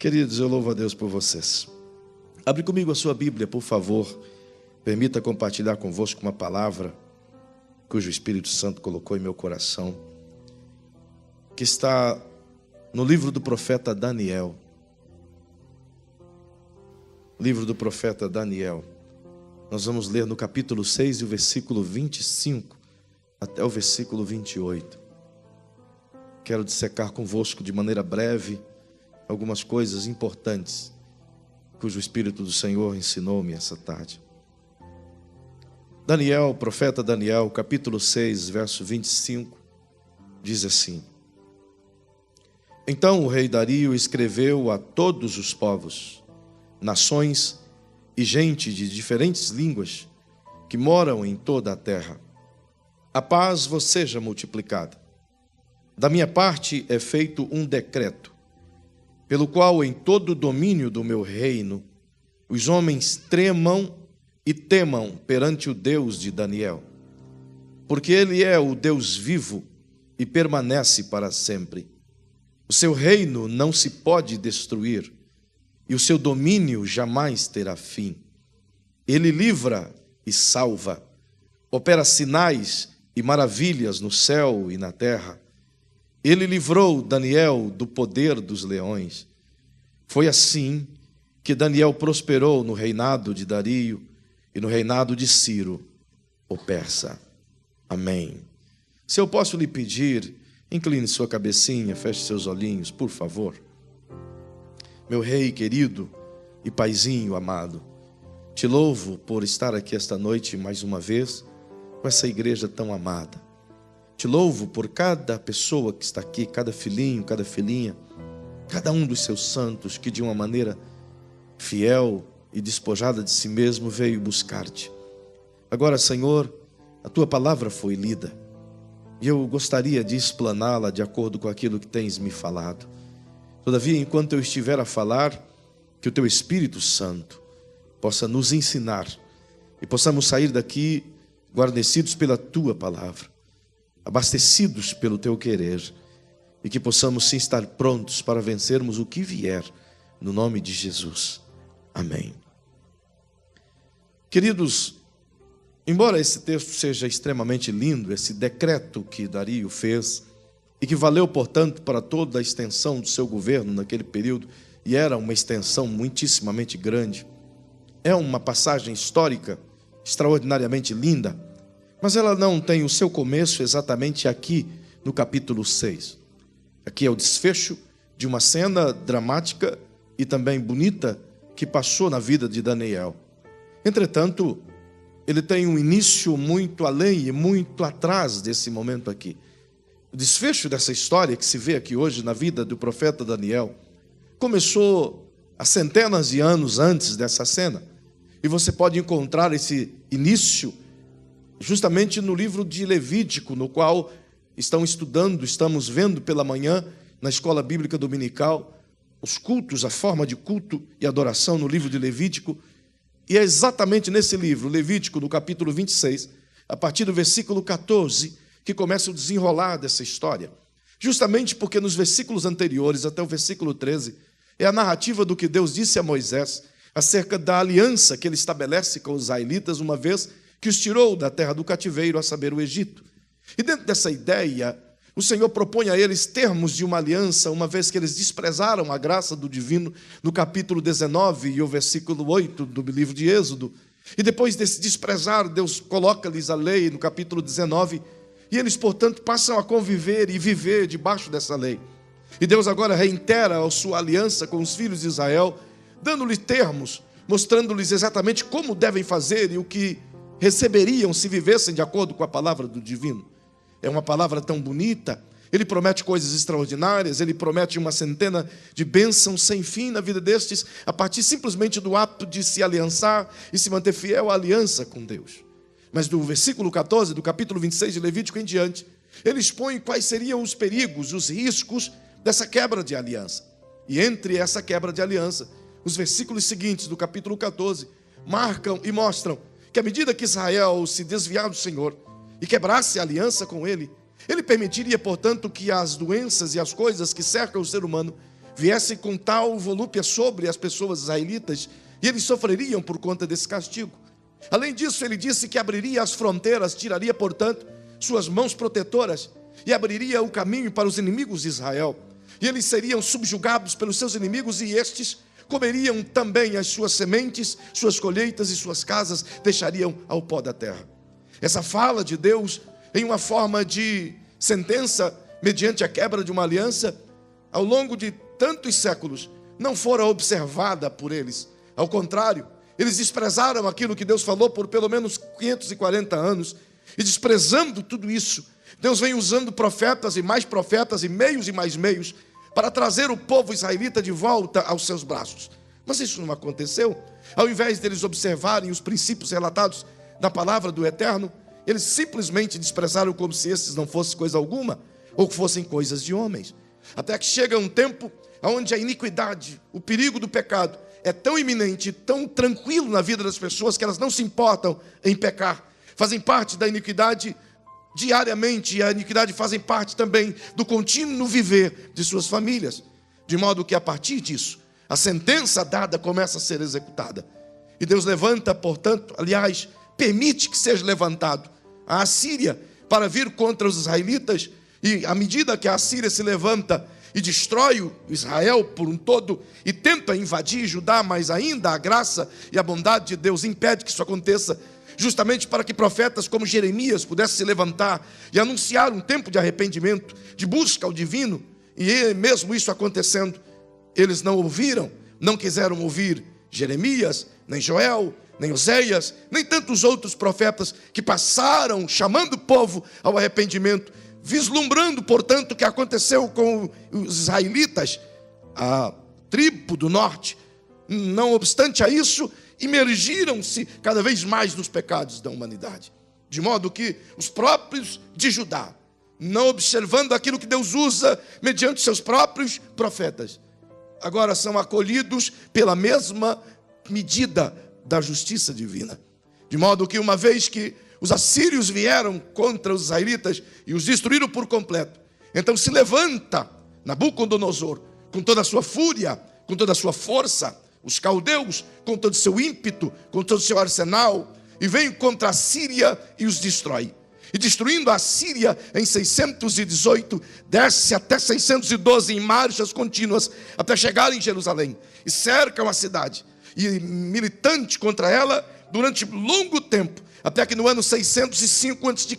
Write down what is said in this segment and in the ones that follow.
Queridos, eu louvo a Deus por vocês. Abre comigo a sua Bíblia, por favor. Permita compartilhar convosco uma palavra cujo Espírito Santo colocou em meu coração, que está no livro do profeta Daniel. Livro do profeta Daniel. Nós vamos ler no capítulo 6 e o versículo 25 até o versículo 28. Quero dissecar convosco de maneira breve algumas coisas importantes cujo Espírito do Senhor ensinou-me essa tarde. Daniel, profeta Daniel, capítulo 6, verso 25, diz assim: Então o rei Dario escreveu a todos os povos, nações e gente de diferentes línguas que moram em toda a terra: a paz vos seja multiplicada. Da minha parte é feito um decreto, pelo qual em todo o domínio do meu reino os homens tremam e temam perante o Deus de Daniel, porque ele é o Deus vivo e permanece para sempre. O seu reino não se pode destruir e o seu domínio jamais terá fim. Ele livra e salva, opera sinais e maravilhas no céu e na terra. Ele livrou Daniel do poder dos leões. Foi assim que Daniel prosperou no reinado de Dario e no reinado de Ciro, o persa. Amém. Se eu posso lhe pedir, incline sua cabecinha, feche seus olhinhos, por favor. Meu rei querido e paizinho amado, te louvo por estar aqui esta noite mais uma vez com essa igreja tão amada. Te louvo por cada pessoa que está aqui, cada filhinho, cada filhinha, cada um dos seus santos que de uma maneira fiel e despojada de si mesmo veio buscar-te. Agora, Senhor, a tua palavra foi lida e eu gostaria de explaná-la de acordo com aquilo que tens me falado. Todavia, enquanto eu estiver a falar, que o teu Espírito Santo possa nos ensinar e possamos sair daqui guarnecidos pela tua palavra, abastecidos pelo teu querer, e que possamos sim estar prontos para vencermos o que vier, no nome de Jesus. Amém. Queridos, embora esse texto seja extremamente lindo, esse decreto que Dario fez, e que valeu, portanto, para toda a extensão do seu governo naquele período, e era uma extensão muitíssimamente grande, é uma passagem histórica extraordinariamente linda, mas ela não tem o seu começo exatamente aqui no capítulo 6. Aqui é o desfecho de uma cena dramática e também bonita que passou na vida de Daniel. Entretanto, ele tem um início muito além e muito atrás desse momento aqui. O desfecho dessa história que se vê aqui hoje na vida do profeta Daniel começou há centenas de anos antes dessa cena. E você pode encontrar esse início justamente no livro de Levítico, no qual estamos vendo pela manhã, na escola bíblica dominical, os cultos, a forma de culto e adoração no livro de Levítico. E é exatamente nesse livro, Levítico, no capítulo 26, a partir do versículo 14, que começa o desenrolar dessa história. Justamente porque nos versículos anteriores, até o versículo 13, é a narrativa do que Deus disse a Moisés acerca da aliança que ele estabelece com os israelitas, uma vez que os tirou da terra do cativeiro, a saber, o Egito. E dentro dessa ideia, o Senhor propõe a eles termos de uma aliança, uma vez que eles desprezaram a graça do divino, no capítulo 19 e o versículo 8 do livro de Êxodo. E depois desse desprezar, Deus coloca-lhes a lei no capítulo 19, e eles, portanto, passam a conviver e viver debaixo dessa lei. E Deus agora reitera a sua aliança com os filhos de Israel, dando-lhes termos, mostrando-lhes exatamente como devem fazer e o que receberiam se vivessem de acordo com a palavra do divino. É uma palavra tão bonita, ele promete coisas extraordinárias, ele promete uma centena de bênçãos sem fim na vida destes, a partir simplesmente do ato de se aliançar e se manter fiel à aliança com Deus. Mas do versículo 14, do capítulo 26 de Levítico em diante, ele expõe quais seriam os perigos, os riscos dessa quebra de aliança. E entre essa quebra de aliança, os versículos seguintes do capítulo 14 marcam e mostram que à medida que Israel se desviar do Senhor e quebrasse a aliança com ele, ele permitiria, portanto, que as doenças e as coisas que cercam o ser humano viesse com tal volúpia sobre as pessoas israelitas, e eles sofreriam por conta desse castigo. Além disso, ele disse que abriria as fronteiras, tiraria, portanto, suas mãos protetoras e abriria o caminho para os inimigos de Israel. E eles seriam subjugados pelos seus inimigos, e estes comeriam também as suas sementes, suas colheitas e suas casas, deixariam ao pó da terra. Essa fala de Deus, em uma forma de sentença, mediante a quebra de uma aliança, ao longo de tantos séculos, não fora observada por eles. Ao contrário, eles desprezaram aquilo que Deus falou por pelo menos 540 anos, e desprezando tudo isso, Deus vem usando profetas e mais meios, para trazer o povo israelita de volta aos seus braços. Mas isso não aconteceu. Ao invés deles observarem os princípios relatados na palavra do Eterno, eles simplesmente desprezaram como se esses não fossem coisa alguma, ou que fossem coisas de homens. Até que chega um tempo onde a iniquidade, o perigo do pecado, é tão iminente, tão tranquilo na vida das pessoas, que elas não se importam em pecar. Fazem parte da iniquidade diariamente, e a iniquidade fazem parte também do contínuo viver de suas famílias, de modo que a partir disso, a sentença dada começa a ser executada. E Deus levanta, portanto, aliás, permite que seja levantado a Assíria para vir contra os israelitas, e à medida que a Assíria se levanta e destrói o Israel por um todo, e tenta invadir Judá, mas ainda a graça e a bondade de Deus impede que isso aconteça, justamente para que profetas como Jeremias pudessem se levantar e anunciar um tempo de arrependimento, de busca ao divino. E mesmo isso acontecendo, eles não ouviram, não quiseram ouvir Jeremias, nem Joel, nem Oséias, nem tantos outros profetas que passaram chamando o povo ao arrependimento, vislumbrando, portanto, o que aconteceu com os israelitas, a tribo do norte. Não obstante a isso, imergiram-se cada vez mais nos pecados da humanidade, de modo que os próprios de Judá, não observando aquilo que Deus usa mediante seus próprios profetas, agora são acolhidos pela mesma medida da justiça divina. De modo que, uma vez que os assírios vieram contra os israelitas e os destruíram por completo, então se levanta Nabucodonosor com toda a sua fúria, com toda a sua força, os caldeus com todo o seu ímpeto, com todo o seu arsenal, e vem contra a Síria e os destrói. E destruindo a Síria em 618, desce até 612 em marchas contínuas, até chegar em Jerusalém, e cercam a cidade, e militante contra ela durante longo tempo, até que no ano 605 a.C.,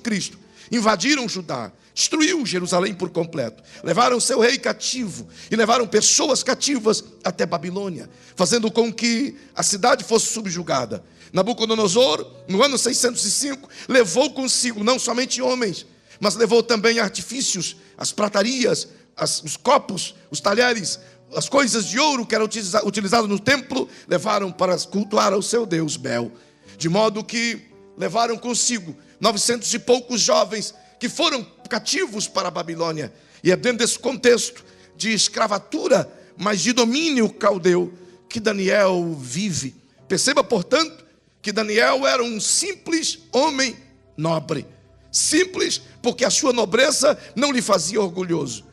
invadiram Judá, destruiu Jerusalém por completo, levaram seu rei cativo e levaram pessoas cativas até Babilônia, fazendo com que a cidade fosse subjugada. Nabucodonosor, no ano 605, levou consigo não somente homens, mas levou também artifícios, as pratarias, os copos, os talheres, as coisas de ouro que eram utilizadas no templo, levaram para cultuar ao seu deus Bel, de modo que levaram consigo 900 e poucos jovens que foram cativos para a Babilônia. E é dentro desse contexto de escravatura, mas de domínio caldeu, que Daniel vive. Perceba, portanto, que Daniel era um simples homem nobre. Simples porque a sua nobreza não lhe fazia orgulhoso.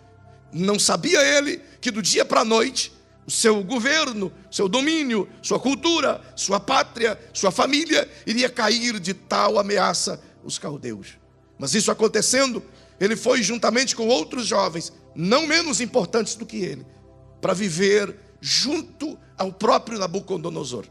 Não sabia ele que do dia para a noite o seu governo, seu domínio, sua cultura, sua pátria, sua família iria cair de tal ameaça os caldeus. Mas isso acontecendo, ele foi juntamente com outros jovens, não menos importantes do que ele, para viver junto ao próprio Nabucodonosor.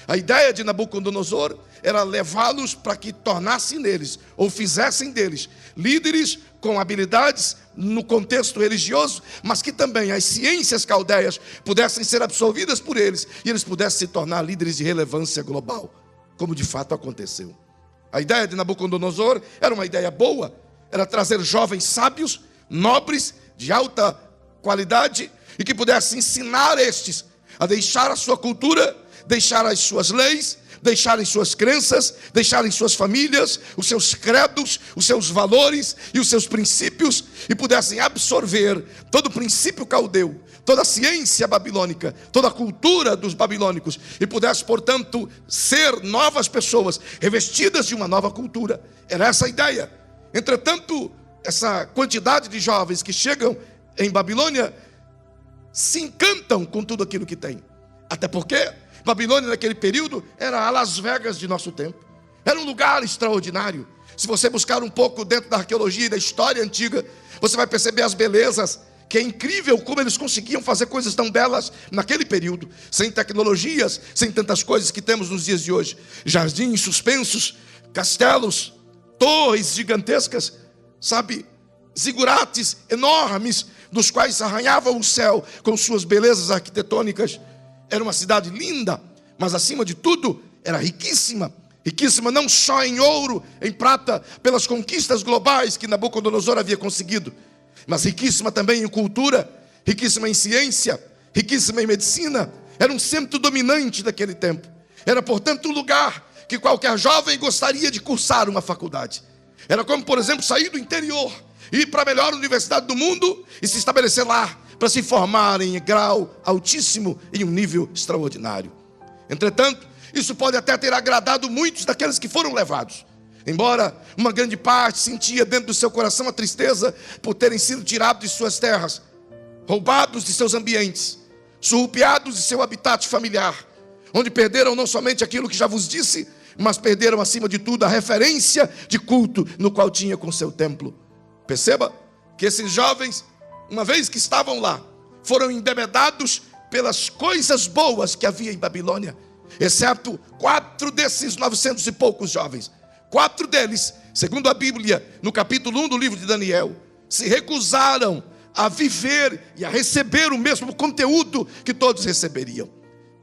A ideia de Nabucodonosor era levá-los para que tornassem neles, ou fizessem deles, líderes com habilidades no contexto religioso, mas que também as ciências caldeias pudessem ser absorvidas por eles, e eles pudessem se tornar líderes de relevância global, como de fato aconteceu. A ideia de Nabucodonosor era uma ideia boa, era trazer jovens sábios, nobres, de alta qualidade, e que pudessem ensinar estes a deixar a sua cultura, deixar as suas leis, deixarem suas crenças, deixarem suas famílias, os seus credos, os seus valores e os seus princípios, e pudessem absorver todo o princípio caldeu, toda a ciência babilônica, toda a cultura dos babilônicos, e pudessem, portanto, ser novas pessoas, revestidas de uma nova cultura. Era essa a ideia. Entretanto, essa quantidade de jovens que chegam em Babilônia se encantam com tudo aquilo que tem. Até porque Babilônia naquele período era a Las Vegas de nosso tempo. Era um lugar extraordinário. Se você buscar um pouco dentro da arqueologia e da história antiga, você vai perceber as belezas, que é incrível como eles conseguiam fazer coisas tão belas naquele período, sem tecnologias, sem tantas coisas que temos nos dias de hoje. Jardins suspensos, castelos, torres gigantescas, sabe, zigurates enormes, dos quais arranhavam o céu com suas belezas arquitetônicas. Era uma cidade linda, mas acima de tudo, era riquíssima. Riquíssima não só em ouro, em prata, pelas conquistas globais que Nabucodonosor havia conseguido, mas riquíssima também em cultura, riquíssima em ciência, riquíssima em medicina. Era um centro dominante daquele tempo. Era, portanto, um lugar que qualquer jovem gostaria de cursar uma faculdade. Era como, por exemplo, sair do interior, ir para a melhor universidade do mundo e se estabelecer lá, para se formar em grau altíssimo, em um nível extraordinário. Entretanto, isso pode até ter agradado muitos daqueles que foram levados, embora uma grande parte sentia dentro do seu coração a tristeza por terem sido tirados de suas terras, roubados de seus ambientes, surrupiados de seu habitat familiar, onde perderam não somente aquilo que já vos disse, mas perderam acima de tudo a referência de culto no qual tinha com seu templo. Perceba que esses jovens, uma vez que estavam lá, foram embebedados pelas coisas boas que havia em Babilônia, exceto 4 desses 900 e poucos jovens. 4 deles, segundo a Bíblia, no capítulo 1 do livro de Daniel, se recusaram a viver e a receber o mesmo conteúdo que todos receberiam.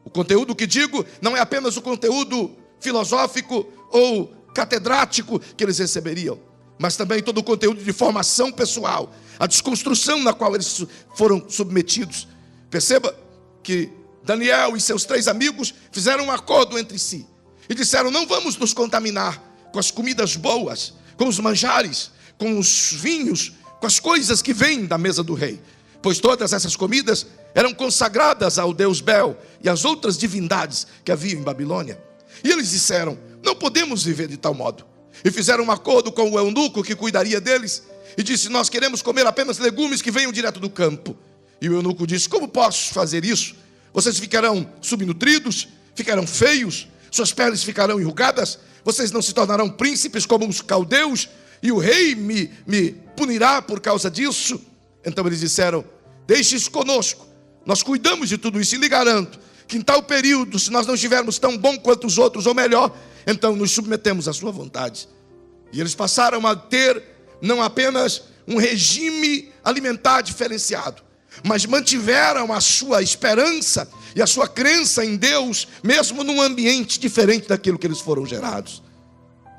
O conteúdo que digo não é apenas o conteúdo filosófico ou catedrático que eles receberiam, mas também todo o conteúdo de formação pessoal, a desconstrução na qual eles foram submetidos. Perceba que Daniel e seus 3 amigos fizeram um acordo entre si e disseram: não vamos nos contaminar com as comidas boas, com os manjares, com os vinhos, com as coisas que vêm da mesa do rei, pois todas essas comidas eram consagradas ao deus Bel e às outras divindades que havia em Babilônia. E eles disseram: não podemos viver de tal modo. E fizeram um acordo com o eunuco que cuidaria deles e disse: nós queremos comer apenas legumes que venham direto do campo. E o eunuco disse: como posso fazer isso? Vocês ficarão subnutridos, ficarão feios, suas peles ficarão enrugadas, vocês não se tornarão príncipes como os caldeus, e o rei me punirá por causa disso. Então eles disseram: deixe isso conosco, nós cuidamos de tudo isso, e lhe garanto que em tal período, se nós não estivermos tão bom quanto os outros, ou melhor, então nos submetemos à sua vontade. E eles passaram a ter não apenas um regime alimentar diferenciado, mas mantiveram a sua esperança e a sua crença em Deus, mesmo num ambiente diferente daquilo que eles foram gerados.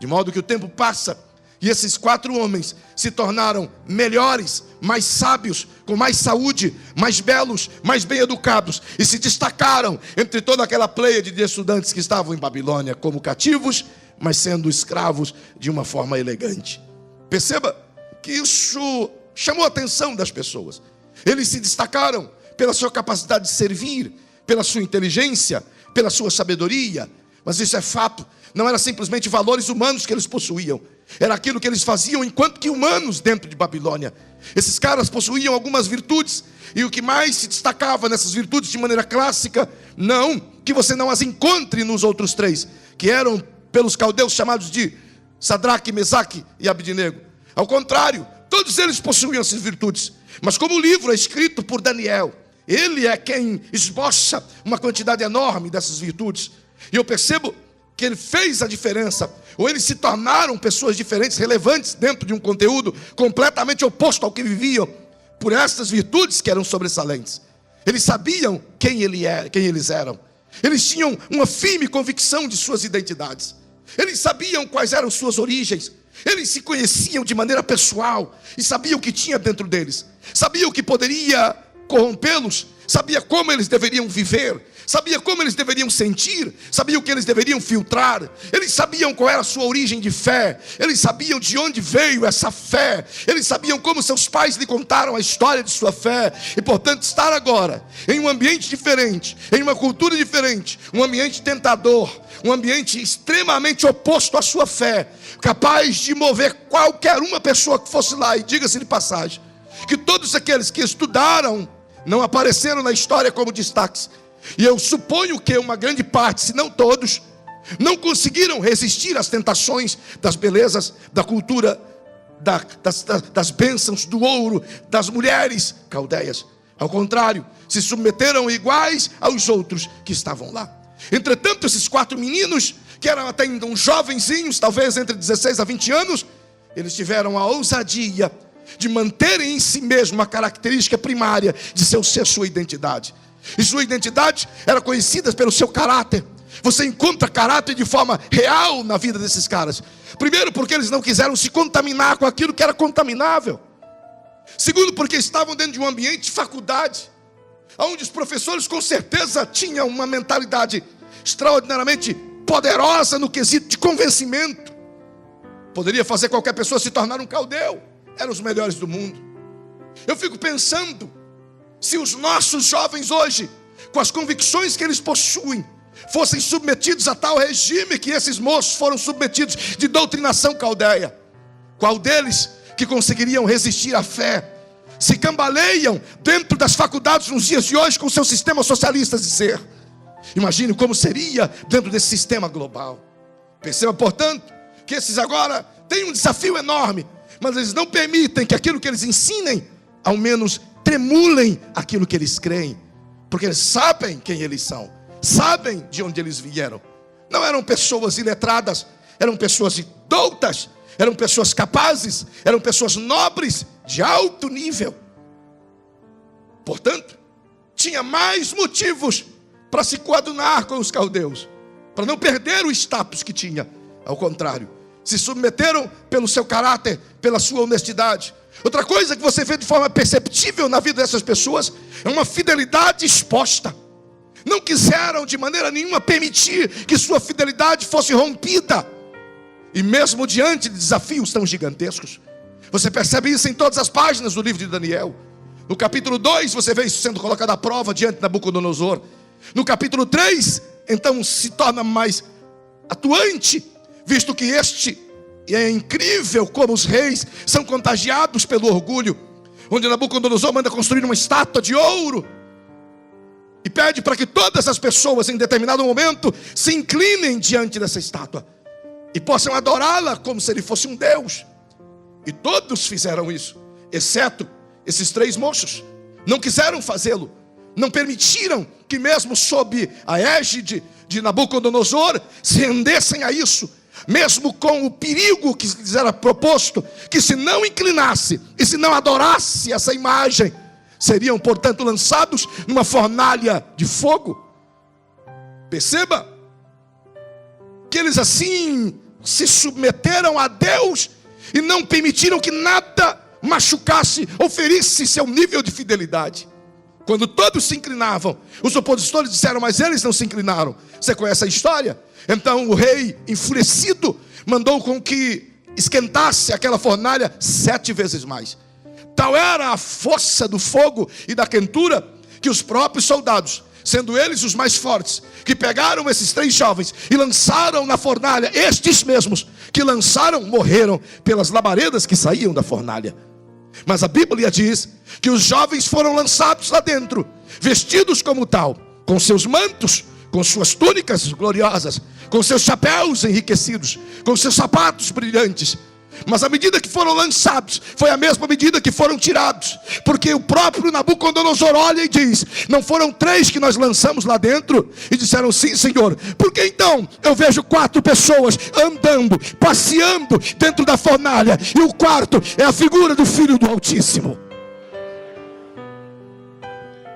De modo que o tempo passa e esses 4 homens se tornaram melhores, mais sábios, com mais saúde, mais belos, mais bem educados, e se destacaram entre toda aquela pleiade de estudantes que estavam em Babilônia como cativos, mas sendo escravos de uma forma elegante. Perceba que isso chamou a atenção das pessoas. Eles se destacaram pela sua capacidade de servir, pela sua inteligência, pela sua sabedoria. Mas isso é fato, não era simplesmente valores humanos que eles possuíam, era aquilo que eles faziam enquanto que humanos dentro de Babilônia. Esses caras possuíam algumas virtudes, e o que mais se destacava nessas virtudes de maneira clássica, não que você não as encontre nos outros 3, que eram pelos caldeus chamados de Sadraque, Mesaque e Abednego. Ao contrário, todos eles possuíam essas virtudes, mas como o livro é escrito por Daniel, ele é quem esboça uma quantidade enorme dessas virtudes. E eu percebo que ele fez a diferença, ou eles se tornaram pessoas diferentes, relevantes dentro de um conteúdo completamente oposto ao que viviam, por estas virtudes que eram sobressalentes. Eles sabiam quem eles eram. Eles tinham uma firme convicção de suas identidades. Eles sabiam quais eram suas origens. Eles se conheciam de maneira pessoal e sabiam o que tinha dentro deles. Sabiam o que poderia corrompê-los, sabia como eles deveriam viver, sabia como eles deveriam sentir, sabia o que eles deveriam filtrar. Eles sabiam qual era a sua origem de fé, eles sabiam de onde veio essa fé, eles sabiam como seus pais lhe contaram a história de sua fé. E portanto estar agora em um ambiente diferente, em uma cultura diferente, um ambiente tentador, um ambiente extremamente oposto à sua fé, capaz de mover qualquer uma pessoa que fosse lá. E diga-se de passagem que todos aqueles que estudaram não apareceram na história como destaques. E eu suponho que uma grande parte, se não todos, não conseguiram resistir às tentações das belezas, da cultura, das bênçãos, do ouro, das mulheres caldeias. Ao contrário, se submeteram iguais aos outros que estavam lá. Entretanto, esses 4 meninos, que eram até ainda uns jovenzinhos, talvez entre 16 a 20 anos, eles tiveram a ousadia de manterem em si mesmo a característica primária de seu ser, sua identidade. E sua identidade era conhecida pelo seu caráter. Você encontra caráter de forma real na vida desses caras. Primeiro, porque eles não quiseram se contaminar com aquilo que era contaminável. Segundo, porque estavam dentro de um ambiente de faculdade, onde os professores com certeza tinham uma mentalidade extraordinariamente poderosa no quesito de convencimento. Poderia fazer qualquer pessoa se tornar um caldeu. Eram os melhores do mundo. Eu fico pensando, se os nossos jovens hoje, com as convicções que eles possuem, fossem submetidos a tal regime que esses moços foram submetidos, de doutrinação caldeia, qual deles que conseguiriam resistir à fé? Se cambaleiam dentro das faculdades nos dias de hoje com seus sistemas socialistas de ser. Imagine como seria dentro desse sistema global. Perceba, portanto, que esses agora têm um desafio enorme, mas eles não permitem que aquilo que eles ensinem, ao menos tremulem aquilo que eles creem, porque eles sabem quem eles são, sabem de onde eles vieram. Não eram pessoas iletradas, eram pessoas doutas, eram pessoas capazes, eram pessoas nobres, de alto nível. Portanto, tinha mais motivos para se coadunar com os caldeus, para não perder o status que tinha. Ao contrário, se submeteram pelo seu caráter, pela sua honestidade. Outra coisa que você vê de forma perceptível na vida dessas pessoas é uma fidelidade exposta. Não quiseram de maneira nenhuma permitir que sua fidelidade fosse rompida. E mesmo diante de desafios tão gigantescos, você percebe isso em todas as páginas do livro de Daniel. No capítulo 2 você vê isso sendo colocado à prova diante de Nabucodonosor. No capítulo 3, então se torna mais atuante, visto que é incrível como os reis são contagiados pelo orgulho, onde Nabucodonosor manda construir uma estátua de ouro e pede para que todas as pessoas em determinado momento se inclinem diante dessa estátua e possam adorá-la como se ele fosse um deus. E todos fizeram isso, exceto esses 3 moços. Não quiseram fazê-lo, não permitiram que mesmo sob a égide de Nabucodonosor se rendessem a isso, mesmo com o perigo que lhes era proposto, que se não inclinasse e se não adorasse essa imagem, seriam portanto lançados numa fornalha de fogo. Perceba que eles assim se submeteram a Deus e não permitiram que nada machucasse ou ferisse seu nível de fidelidade. Quando todos se inclinavam, os opositores disseram, mas eles não se inclinaram. Você conhece a história? Então o rei, enfurecido, mandou com que esquentasse aquela fornalha 7 vezes mais. Tal era a força do fogo e da quentura, que os próprios soldados, sendo eles os mais fortes, que pegaram esses 3 jovens e lançaram na fornalha, estes mesmos que lançaram, morreram pelas labaredas que saíam da fornalha. Mas a Bíblia diz que os jovens foram lançados lá dentro, vestidos como tal, com seus mantos, com suas túnicas gloriosas, com seus chapéus enriquecidos, com seus sapatos brilhantes. Mas a medida que foram lançados foi a mesma medida que foram tirados, porque o próprio Nabucodonosor olha e diz, não foram 3 que nós lançamos lá dentro? E disseram, sim, Senhor. Porque então eu vejo 4 pessoas andando, passeando dentro da fornalha, e o 4º é a figura do Filho do Altíssimo.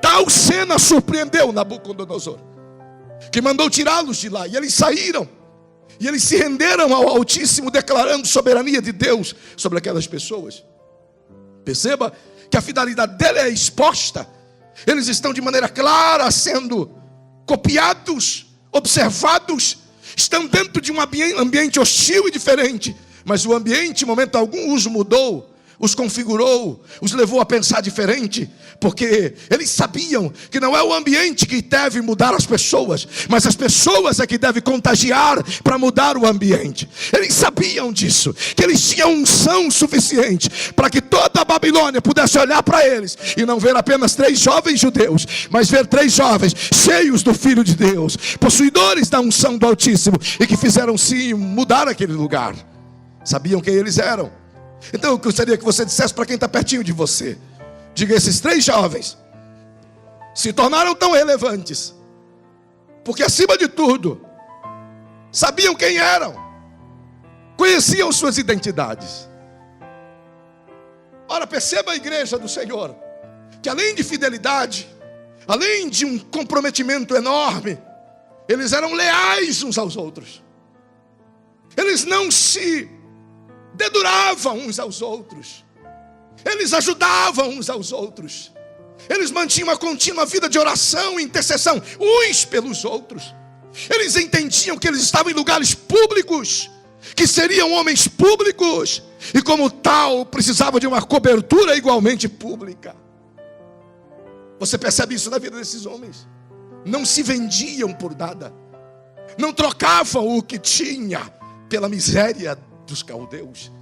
Tal cena surpreendeu Nabucodonosor, que mandou tirá-los de lá, e eles saíram. E eles se renderam ao Altíssimo, declarando soberania de Deus sobre aquelas pessoas. Perceba que a fidelidade dele é exposta. Eles estão de maneira clara sendo copiados, observados. Estão dentro de um ambiente hostil e diferente. Mas o ambiente, em momento algum, os mudou. os configurou, os levou a pensar diferente, porque eles sabiam que não é o ambiente que deve mudar as pessoas, mas as pessoas é que devem contagiar para mudar o ambiente. Eles sabiam disso, que eles tinham unção suficiente para que toda a Babilônia pudesse olhar para eles e não ver apenas 3 jovens judeus, mas ver 3 jovens cheios do Filho de Deus, possuidores da unção do Altíssimo, e que fizeram sim mudar aquele lugar. Sabiam quem eles eram. Então eu gostaria que você dissesse para quem está pertinho de você: diga, esses 3 jovens se tornaram tão relevantes, porque acima de tudo, sabiam quem eram, conheciam suas identidades. Ora, perceba a igreja do Senhor, que além de fidelidade, além de um comprometimento enorme, eles eram leais uns aos outros. Eles não se deduravam uns aos outros, eles ajudavam uns aos outros, eles mantinham uma contínua vida de oração e intercessão uns pelos outros. Eles entendiam que eles estavam em lugares públicos, que seriam homens públicos, e como tal precisavam de uma cobertura igualmente pública. Você percebe isso na vida desses homens? Não se vendiam por nada, não trocavam o que tinha pela miséria dos caldeus,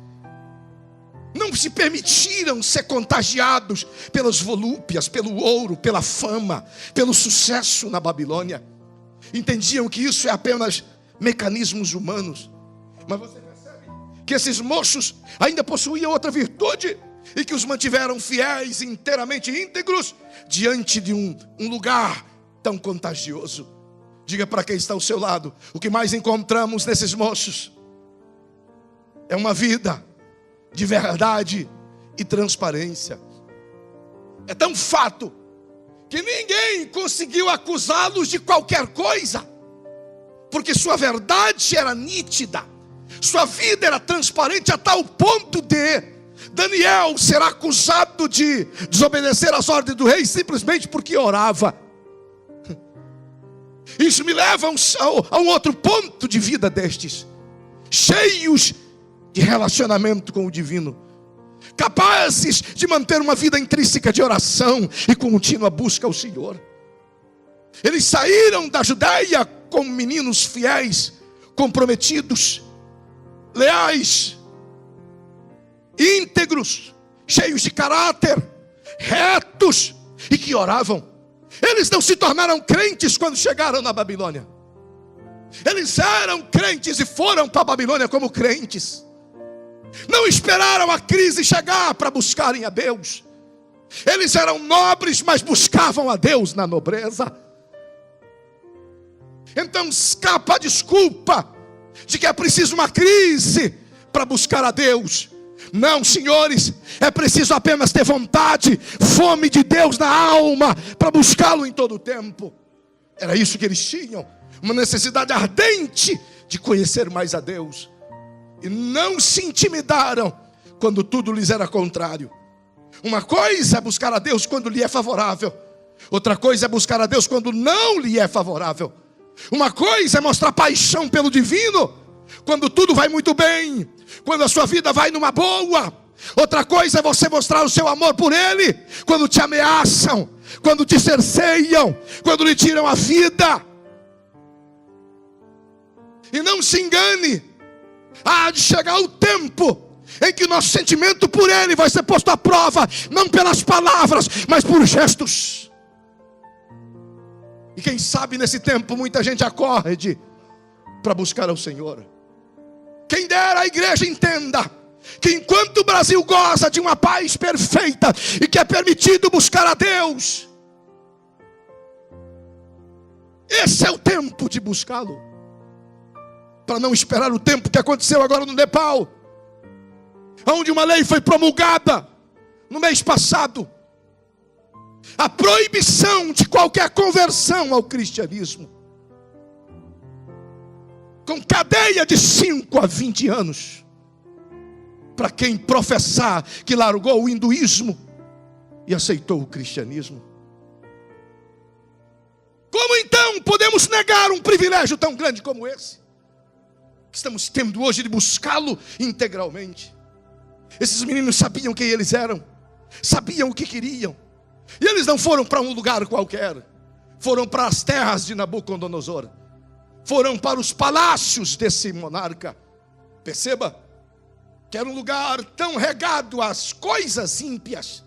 não se permitiram ser contagiados pelas volúpias, pelo ouro, pela fama, pelo sucesso na Babilônia. Entendiam que isso é apenas mecanismos humanos. Mas você percebe que esses moços ainda possuíam outra virtude, e que os mantiveram fiéis, inteiramente íntegros, diante de um lugar tão contagioso. Diga para quem está ao seu lado: o que mais encontramos nesses moços é uma vida de verdade e transparência. É tão fato que ninguém conseguiu acusá-los de qualquer coisa, porque sua verdade era nítida, sua vida era transparente, a tal ponto de Daniel ser acusado de desobedecer às ordens do rei simplesmente porque orava. Isso me leva a um outro ponto de vida destes, cheios de relacionamento com o divino, capazes de manter uma vida intrínseca de oração e contínua busca ao Senhor. Eles saíram da Judeia como meninos fiéis, comprometidos, leais, íntegros, cheios de caráter, retos, e que oravam. Eles não se tornaram crentes quando chegaram na Babilônia. Eles eram crentes e foram para a Babilônia como crentes. Não esperaram a crise chegar para buscarem a Deus. Eles eram nobres, mas buscavam a Deus na nobreza. Então escapa a desculpa de que é preciso uma crise para buscar a Deus. Não, senhores, é preciso apenas ter vontade, fome de Deus na alma, para buscá-lo em todo o tempo. Era isso que eles tinham, uma necessidade ardente de conhecer mais a Deus. E não se intimidaram quando tudo lhes era contrário. Uma coisa é buscar a Deus quando lhe é favorável, outra coisa é buscar a Deus quando não lhe é favorável. Uma coisa é mostrar paixão pelo divino quando tudo vai muito bem, quando a sua vida vai numa boa. Outra coisa é você mostrar o seu amor por Ele quando te ameaçam, quando te cerceiam, quando lhe tiram a vida. E não se engane, há de chegar o tempo em que o nosso sentimento por Ele vai ser posto à prova, não pelas palavras, mas por gestos. E quem sabe nesse tempo muita gente acorde para buscar ao Senhor. Quem dera a igreja entenda que enquanto o Brasil goza de uma paz perfeita e que é permitido buscar a Deus, esse é o tempo de buscá-lo, para não esperar o tempo que aconteceu agora no Nepal, onde uma lei foi promulgada no mês passado, a proibição de qualquer conversão ao cristianismo, com cadeia de 5 a 20 anos, para quem professar que largou o hinduísmo e aceitou o cristianismo. Como então podemos negar um privilégio tão grande como esse, que estamos tendo hoje de buscá-lo integralmente? Esses meninos sabiam quem eles eram, sabiam o que queriam. E eles não foram para um lugar qualquer, foram para as terras de Nabucodonosor, foram para os palácios desse monarca. Perceba que era um lugar tão regado às coisas ímpias,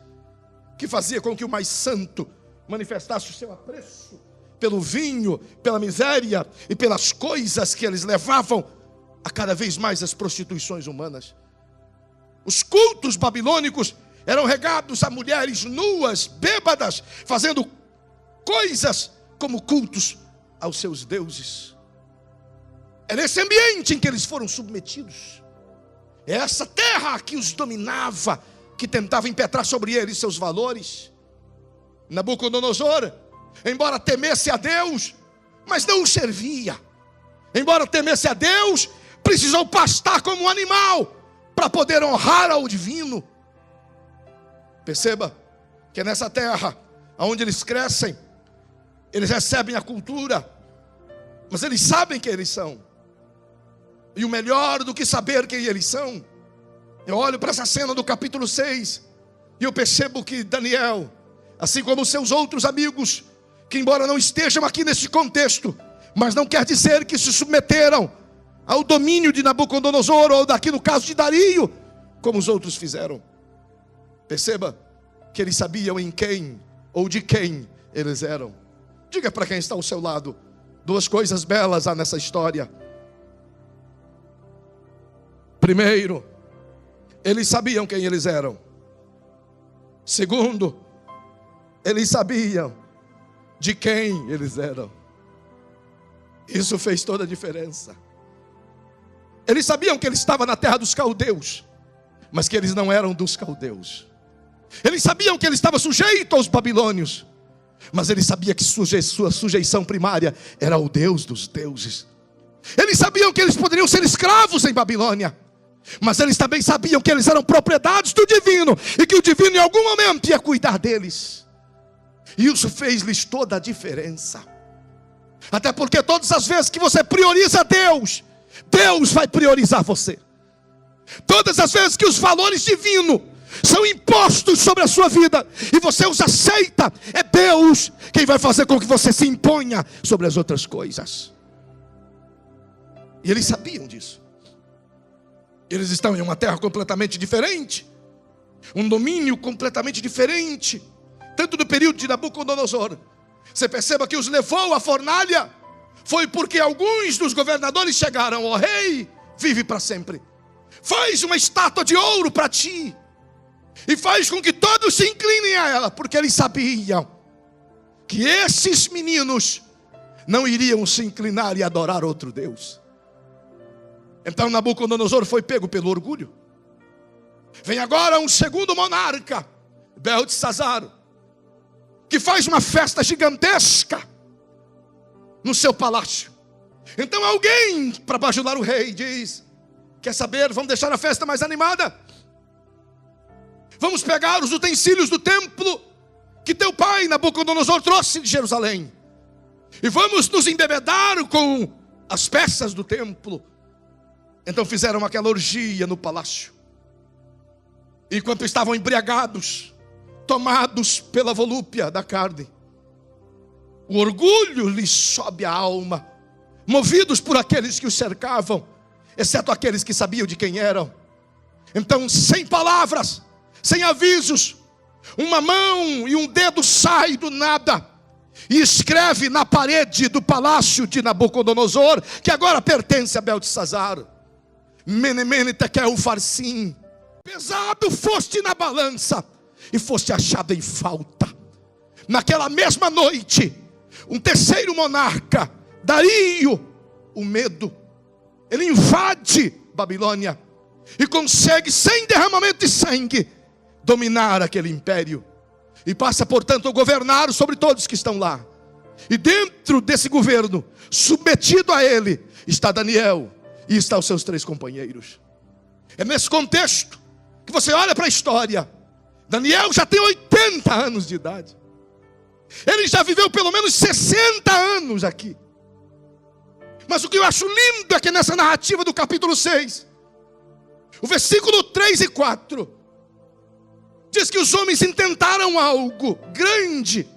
que fazia com que o mais santo manifestasse o seu apreço pelo vinho, pela miséria e pelas coisas que eles levavam a cada vez mais as prostituições humanas. Os cultos babilônicos eram regados a mulheres nuas, bêbadas, fazendo coisas como cultos aos seus deuses. É nesse ambiente em que eles foram submetidos. É essa terra que os dominava, que tentava impetrar sobre eles seus valores. Nabucodonosor, embora temesse a Deus, mas não o servia. Embora temesse a Deus, precisou pastar como um animal para poder honrar ao divino. Perceba que é nessa terra onde eles crescem, eles recebem a cultura, mas eles sabem quem eles são. E o melhor do que saber quem eles são, eu olho para essa cena do capítulo 6 e eu percebo que Daniel, assim como seus outros amigos, que embora não estejam aqui nesse contexto, mas não quer dizer que se submeteram ao domínio de Nabucodonosor, ou daqui no caso de Dario, como os outros fizeram. Perceba que eles sabiam em quem ou de quem eles eram. Diga para quem está ao seu lado, duas coisas belas há nessa história. Primeiro, eles sabiam quem eles eram. Segundo, eles sabiam de quem eles eram. Isso fez toda a diferença. Eles sabiam que ele estava na terra dos caldeus, mas que eles não eram dos caldeus. Eles sabiam que ele estava sujeito aos babilônios, mas ele sabia que sua sujeição primária era ao Deus dos deuses. Eles sabiam que eles poderiam ser escravos em Babilônia, mas eles também sabiam que eles eram propriedades do divino, e que o divino em algum momento ia cuidar deles. E isso fez-lhes toda a diferença. Até porque todas as vezes que você prioriza Deus, Deus vai priorizar você. Todas as vezes que os valores divinos são impostos sobre a sua vida e você os aceita, é Deus quem vai fazer com que você se imponha sobre as outras coisas. E eles sabiam disso. Eles estão em uma terra completamente diferente, um domínio completamente diferente, tanto no período de Nabucodonosor. Você perceba que os levou à fornalha foi porque alguns dos governadores chegaram: ó rei, vive para sempre, faz uma estátua de ouro para ti, e faz com que todos se inclinem a ela, porque eles sabiam que esses meninos não iriam se inclinar e adorar outro Deus. Então Nabucodonosor foi pego pelo orgulho. Vem agora um segundo monarca, Beltesazar, que faz uma festa gigantesca no seu palácio. Então alguém, para bajular o rei, diz: quer saber, vamos deixar a festa mais animada? Vamos pegar os utensílios do templo que teu pai Nabucodonosor trouxe de Jerusalém, e vamos nos embebedar com as peças do templo. Então fizeram aquela orgia no palácio. Enquanto estavam embriagados, tomados pela volúpia da carne, o orgulho lhes sobe a alma, movidos por aqueles que os cercavam, exceto aqueles que sabiam de quem eram. Então, sem palavras, sem avisos, uma mão e um dedo sai do nada e escreve na parede do palácio de Nabucodonosor, que agora pertence a Beltesazar: Mene, Mene, Tekel, Ufarsim, pesado foste na balança e foste achado em falta. Naquela mesma noite, um terceiro monarca, Dario, o medo, ele invade Babilônia e consegue, sem derramamento de sangue, dominar aquele império, e passa, portanto, a governar sobre todos que estão lá. E dentro desse governo, submetido a ele, está Daniel e está os seus 3 companheiros. É nesse contexto que você olha para a história. Daniel já tem 80 anos de idade. Ele já viveu pelo menos 60 anos aqui. Mas o que eu acho lindo é que nessa narrativa do capítulo 6, O versículo 3 e 4 diz que os homens intentaram algo grande,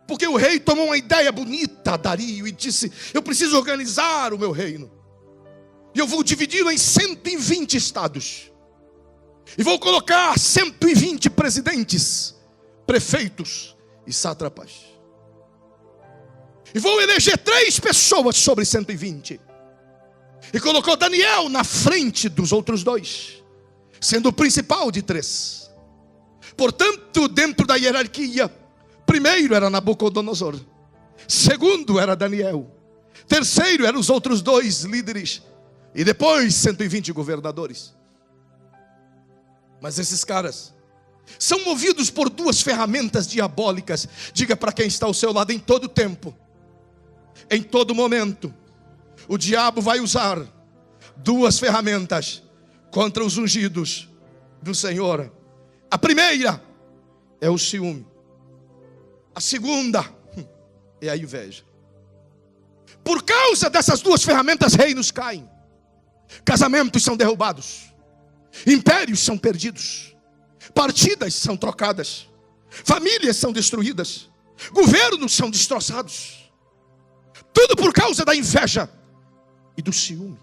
porque o rei tomou uma ideia bonita, Dario, e disse: eu preciso organizar o meu reino, e eu vou dividi-lo em 120 estados, e vou colocar 120 presidentes, prefeitos e sátrapas, e vou eleger 3 pessoas sobre 120. E colocou Daniel na frente dos outros 2, sendo o principal de 3. Portanto, dentro da hierarquia, primeiro era Nabucodonosor, segundo era Daniel, terceiro eram os outros 2 líderes, e depois 120 governadores. Mas esses caras são movidos por 2 ferramentas diabólicas. Diga para quem está ao seu lado: em todo tempo, em todo momento, o diabo vai usar 2 ferramentas contra os ungidos do Senhor. A primeira é o ciúme. A segunda é a inveja. Por causa dessas 2 ferramentas, reinos caem, casamentos são derrubados, impérios são perdidos, partidas são trocadas, famílias são destruídas, governos são destroçados. Tudo por causa da inveja e do ciúme.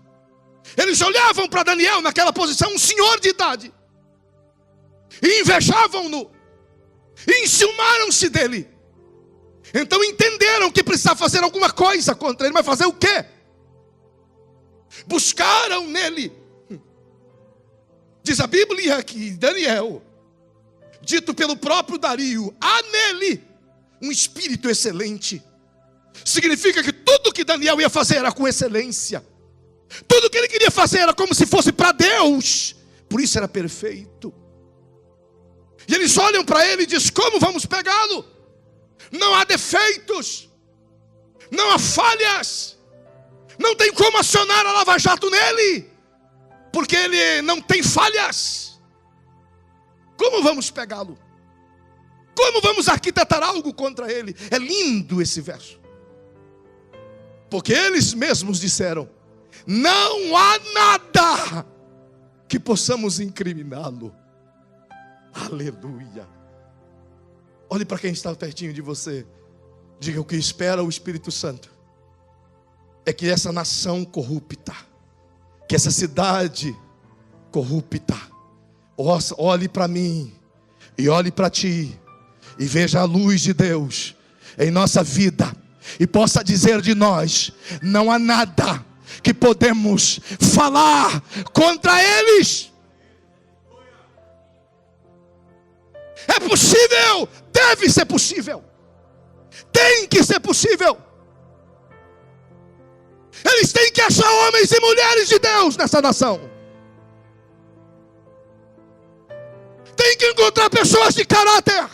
Eles olhavam para Daniel naquela posição, um senhor de idade, e invejavam-no, e enciumaram-se dele. Então entenderam que precisava fazer alguma coisa contra ele. Mas fazer o quê? Buscaram nele. Diz a Bíblia que Daniel, dito pelo próprio Dario, há nele um espírito excelente. Significa que tudo que Daniel ia fazer era com excelência. Tudo que ele queria fazer era como se fosse para Deus. Por isso era perfeito. E eles olham para ele e dizem: como vamos pegá-lo? Não há defeitos, não há falhas, não tem como acionar a Lava Jato nele, porque ele não tem falhas. Como vamos pegá-lo? Como vamos arquitetar algo contra ele? É lindo esse verso, porque eles mesmos disseram: não há nada que possamos incriminá-lo. Aleluia. Olhe para quem está pertinho de você. Diga: o que espera o Espírito Santo é que essa nação corrupta, que essa cidade corrupta, olhe para mim e olhe para ti, e veja a luz de Deus em nossa vida, e possa dizer de nós: não há nada que podemos falar contra eles. É possível, deve ser possível, tem que ser possível. Eles têm que achar homens e mulheres de Deus nessa nação. Tem que encontrar pessoas de caráter,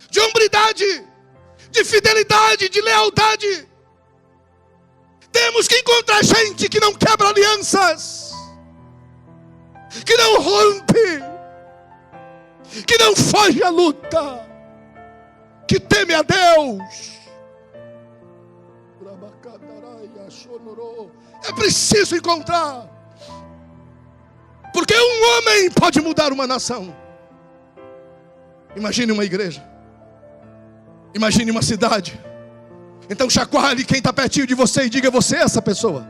de hombridade, de fidelidade, de lealdade. Temos que encontrar gente que não quebra alianças, que não rompe, que não foge à luta, que teme a Deus. É preciso encontrar, porque um homem pode mudar uma nação. Imagine uma igreja, imagine uma cidade. Então chacoalhe quem está pertinho de você e diga: você é essa pessoa.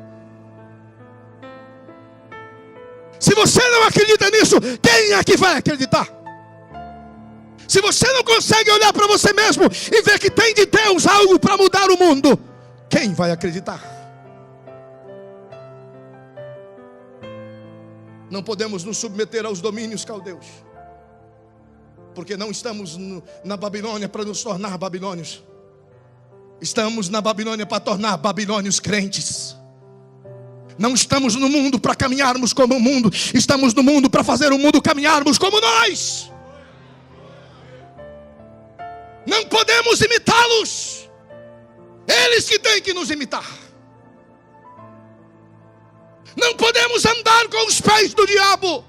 Se você não acredita nisso, quem é que vai acreditar? Se você não consegue olhar para você mesmo e ver que tem de Deus algo para mudar o mundo, quem vai acreditar? Não podemos nos submeter aos domínios caldeus, porque não estamos na Babilônia para nos tornar babilônios. Estamos na Babilônia para tornar babilônios crentes. Não estamos no mundo para caminharmos como o mundo, estamos no mundo para fazer o mundo caminharmos como nós. Não podemos imitá-los, eles que têm que nos imitar. Não podemos andar com os pés do diabo.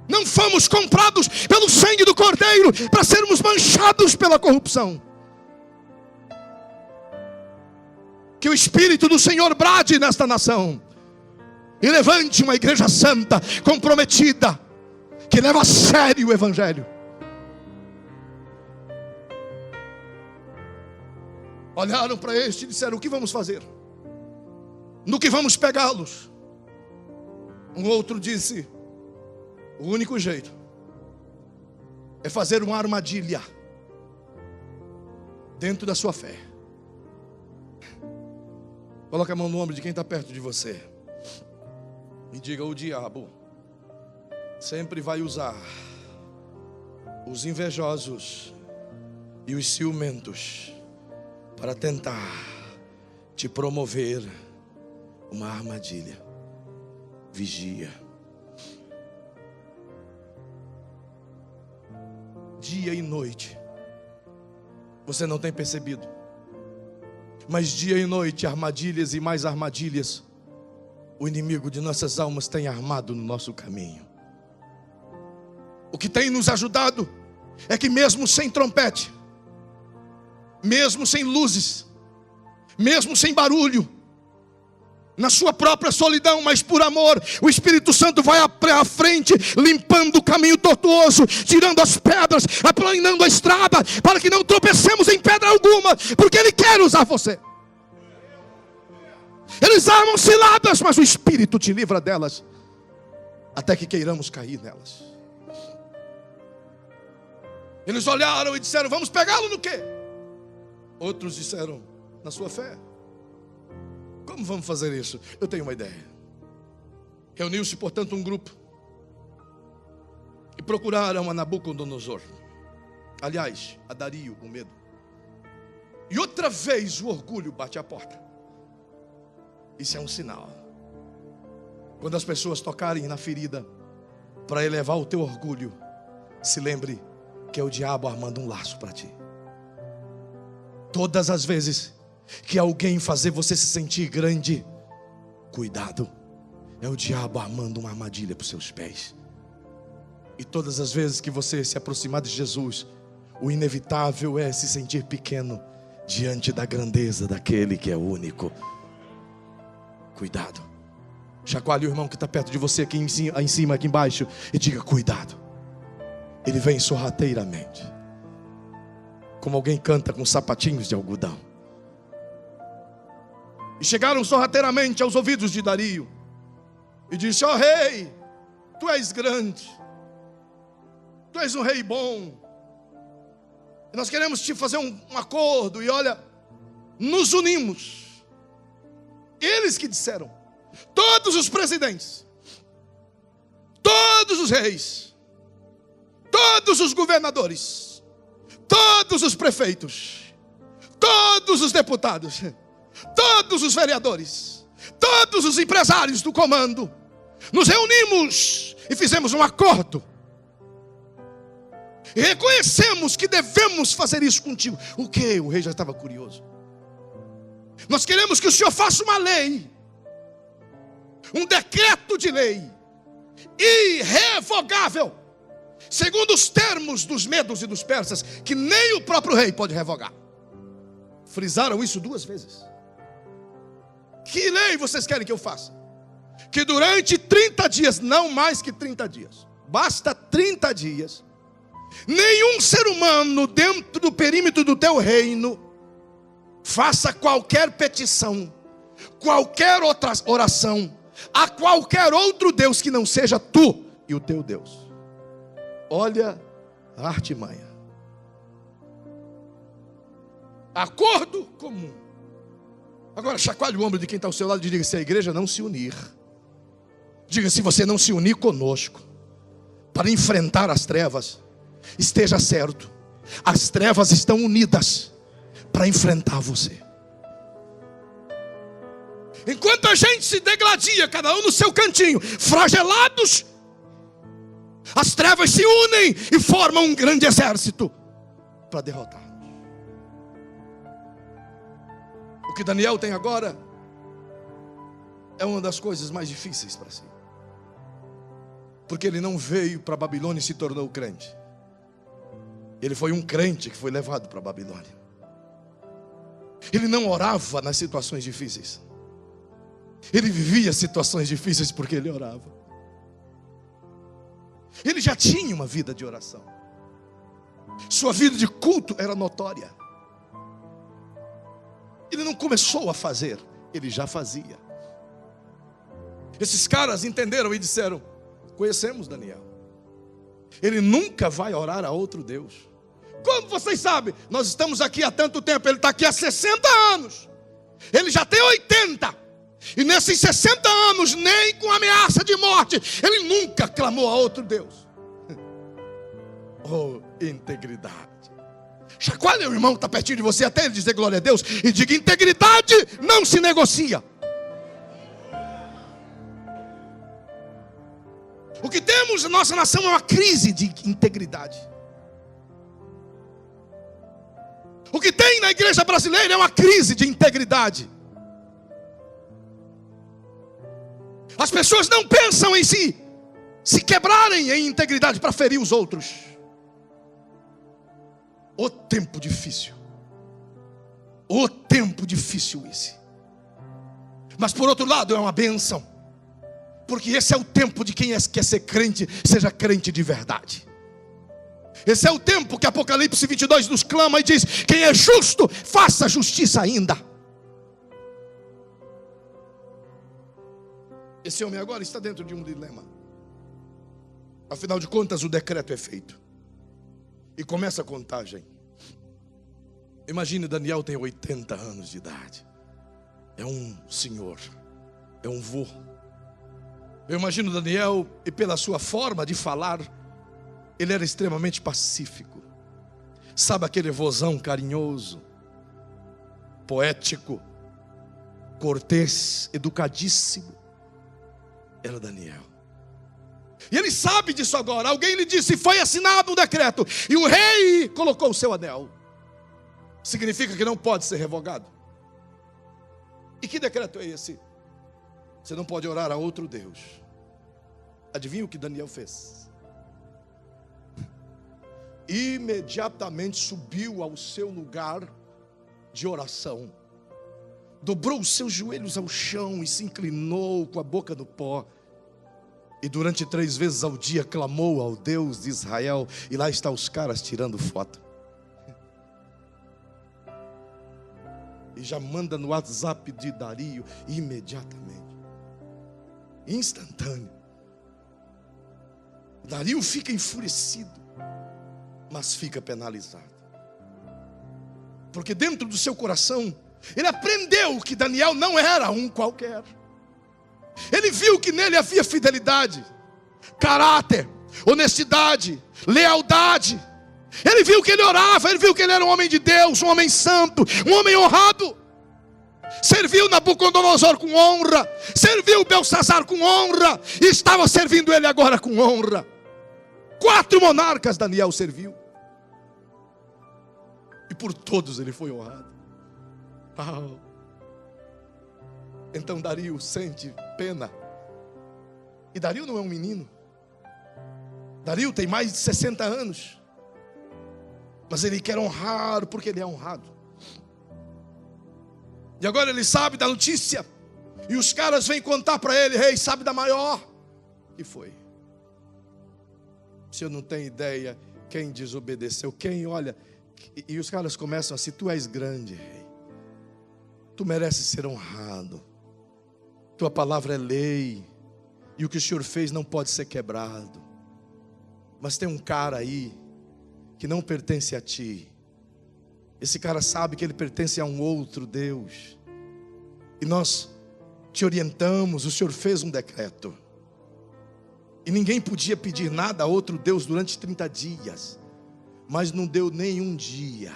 Não fomos comprados pelo sangue do Cordeiro para sermos manchados pela corrupção. Que o Espírito do Senhor brade nesta nação. E levante uma igreja santa, comprometida, que leva a sério o evangelho. Olharam para este e disseram: o que vamos fazer? No que vamos pegá-los? Um outro disse: o único jeito é fazer uma armadilha dentro da sua fé. Coloque a mão no ombro de quem está perto de você e diga: o diabo sempre vai usar os invejosos e os ciumentos para tentar te promover uma armadilha. Vigia. Dia e noite. Você não tem percebido, mas dia e noite, armadilhas e mais armadilhas o inimigo de nossas almas tem armado no nosso caminho. O que tem nos ajudado é que mesmo sem trompete, mesmo sem luzes, mesmo sem barulho, na sua própria solidão, mas por amor, o Espírito Santo vai à frente, limpando o caminho tortuoso, tirando as pedras, aplanando a estrada, para que não tropecemos em pedra alguma, porque Ele quer usar você. Eles armam ciladas, mas o Espírito te livra delas, até que queiramos cair nelas. Eles olharam e disseram: vamos pegá-lo no quê? Outros disseram: na sua fé. Como vamos fazer isso? Eu tenho uma ideia. Reuniu-se, portanto, um grupo e procuraram a Nabucodonosor, aliás, a Dario, com medo. E outra vez o orgulho bate à porta. Isso é um sinal. Quando as pessoas tocarem na ferida para elevar o teu orgulho, se lembre que é o diabo armando um laço para ti. Todas as vezes que alguém fazer você se sentir grande, cuidado, é o diabo armando uma armadilha para os seus pés. E todas as vezes que você se aproximar de Jesus, o inevitável é se sentir pequeno diante da grandeza daquele que é único. Cuidado. Chacoalhe o irmão que está perto de você, aqui em cima, aqui embaixo, e diga: cuidado. Ele vem sorrateiramente, como alguém canta com sapatinhos de algodão. E chegaram sorrateiramente aos ouvidos de Dario e disse: ó rei, tu és grande, tu és um rei bom, e nós queremos te fazer um acordo, e olha, nos unimos. Eles que disseram, todos os presidentes, todos os reis, todos os governadores, todos os prefeitos, todos os deputados, todos os vereadores, todos os empresários do comando, nos reunimos e fizemos um acordo. E reconhecemos que devemos fazer isso contigo. O que? O rei já estava curioso. Nós queremos que o Senhor faça uma lei, um decreto de lei, irrevogável, segundo os termos dos medos e dos persas, que nem o próprio rei pode revogar. Frisaram isso 2 vezes. Que lei vocês querem que eu faça? Que durante 30 dias, não mais que 30 dias, basta 30 dias, nenhum ser humano dentro do perímetro do teu reino faça qualquer petição, qualquer outra oração a qualquer outro Deus que não seja tu e o teu Deus. Olha a artimanha. Acordo comum. Agora chacoalhe o ombro de quem está ao seu lado e diga: se a igreja não se unir, diga: se você não se unir conosco para enfrentar as trevas, esteja certo, as trevas estão unidas para enfrentar você. Enquanto a gente se degladia, cada um no seu cantinho, flagelados, as trevas se unem e formam um grande exército para derrotar. O que Daniel tem agora é uma das coisas mais difíceis para si, porque ele não veio para a Babilônia e se tornou crente. Ele foi um crente que foi levado para a Babilônia. Ele não orava nas situações difíceis. Ele vivia situações difíceis porque ele orava. Ele já tinha uma vida de oração. Sua vida de culto era notória. Ele não começou a fazer, ele já fazia. Esses caras entenderam e disseram: conhecemos Daniel. Ele nunca vai orar a outro Deus. Como vocês sabem? Nós estamos aqui há tanto tempo. Ele está aqui há 60 anos. Ele já tem 80. E nesses 60 anos, nem com ameaça de morte, ele nunca clamou a outro Deus. Oh, integridade. Chacoalha o irmão que está pertinho de você, até ele dizer glória a Deus, e diga: integridade não se negocia. O que temos na nossa nação é uma crise de integridade. O que tem na igreja brasileira é uma crise de integridade. As pessoas não pensam em se quebrarem em integridade para ferir os outros. O tempo difícil. O tempo difícil esse. Mas por outro lado é uma bênção. Porque esse é o tempo de quem quer ser crente, seja crente de verdade. Esse é o tempo que Apocalipse 22 nos clama e diz: quem é justo, faça justiça ainda. Esse homem agora está dentro de um dilema. Afinal de contas, o decreto é feito. E começa a contagem. Imagine, Daniel tem 80 anos de idade. É um senhor. É um vô. Eu imagino Daniel, e pela sua forma de falar, ele era extremamente pacífico. Sabe aquele vozão carinhoso, poético, cortês, educadíssimo? Era Daniel. E ele sabe disso agora. Alguém lhe disse: foi assinado um decreto, e o rei colocou o seu anel. Significa que não pode ser revogado. E que decreto é esse? Você não pode orar a outro Deus. Adivinha o que Daniel fez? Imediatamente subiu ao seu lugar de oração, dobrou os seus joelhos ao chão e se inclinou com a boca no pó. E durante 3 vezes ao dia clamou ao Deus de Israel. E lá estão os caras tirando foto. E já manda no WhatsApp de Dario imediatamente. Instantâneo. Dario fica enfurecido, mas fica penalizado. Porque dentro do seu coração, ele aprendeu que Daniel não era um qualquer. Ele viu que nele havia fidelidade, caráter, honestidade, lealdade. Ele viu que ele orava, ele viu que ele era um homem de Deus, um homem santo, um homem honrado. Serviu Nabucodonosor com honra, serviu Belsazar com honra, e estava servindo ele agora com honra. 4 monarcas Daniel serviu, e por todos ele foi honrado. Então Dario sente pena. E Dario não é um menino. Dario tem mais de 60 anos. Mas ele quer honrar porque ele é honrado. E agora ele sabe da notícia. E os caras vêm contar para ele: rei, sabe da maior? E foi. Se eu não tenho ideia quem desobedeceu, quem olha. E os caras começam assim: tu és grande, rei. Tu mereces ser honrado. Tua palavra é lei. E o que o Senhor fez não pode ser quebrado. Mas tem um cara aí que não pertence a ti. Esse cara sabe que ele pertence a um outro Deus. E nós te orientamos, o Senhor fez um decreto. E ninguém podia pedir nada a outro Deus durante 30 dias. Mas não deu nenhum dia.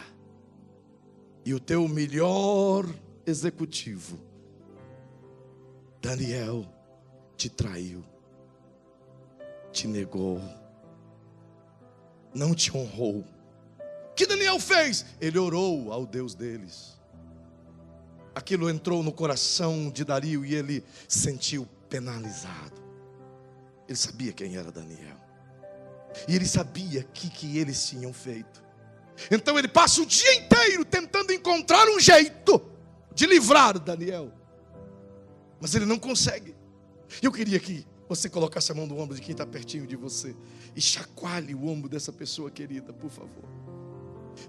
E o teu melhor executivo, Daniel, te traiu, te negou, não te honrou. O que Daniel fez? Ele orou ao Deus deles. Aquilo entrou no coração de Dario e ele sentiu penalizado. Ele sabia quem era Daniel. E ele sabia o que eles tinham feito. Então ele passa o dia inteiro tentando encontrar um jeito de livrar Daniel. Mas ele não consegue. Eu queria que você colocasse a mão no ombro de quem está pertinho de você e chacoalhe o ombro dessa pessoa querida, por favor.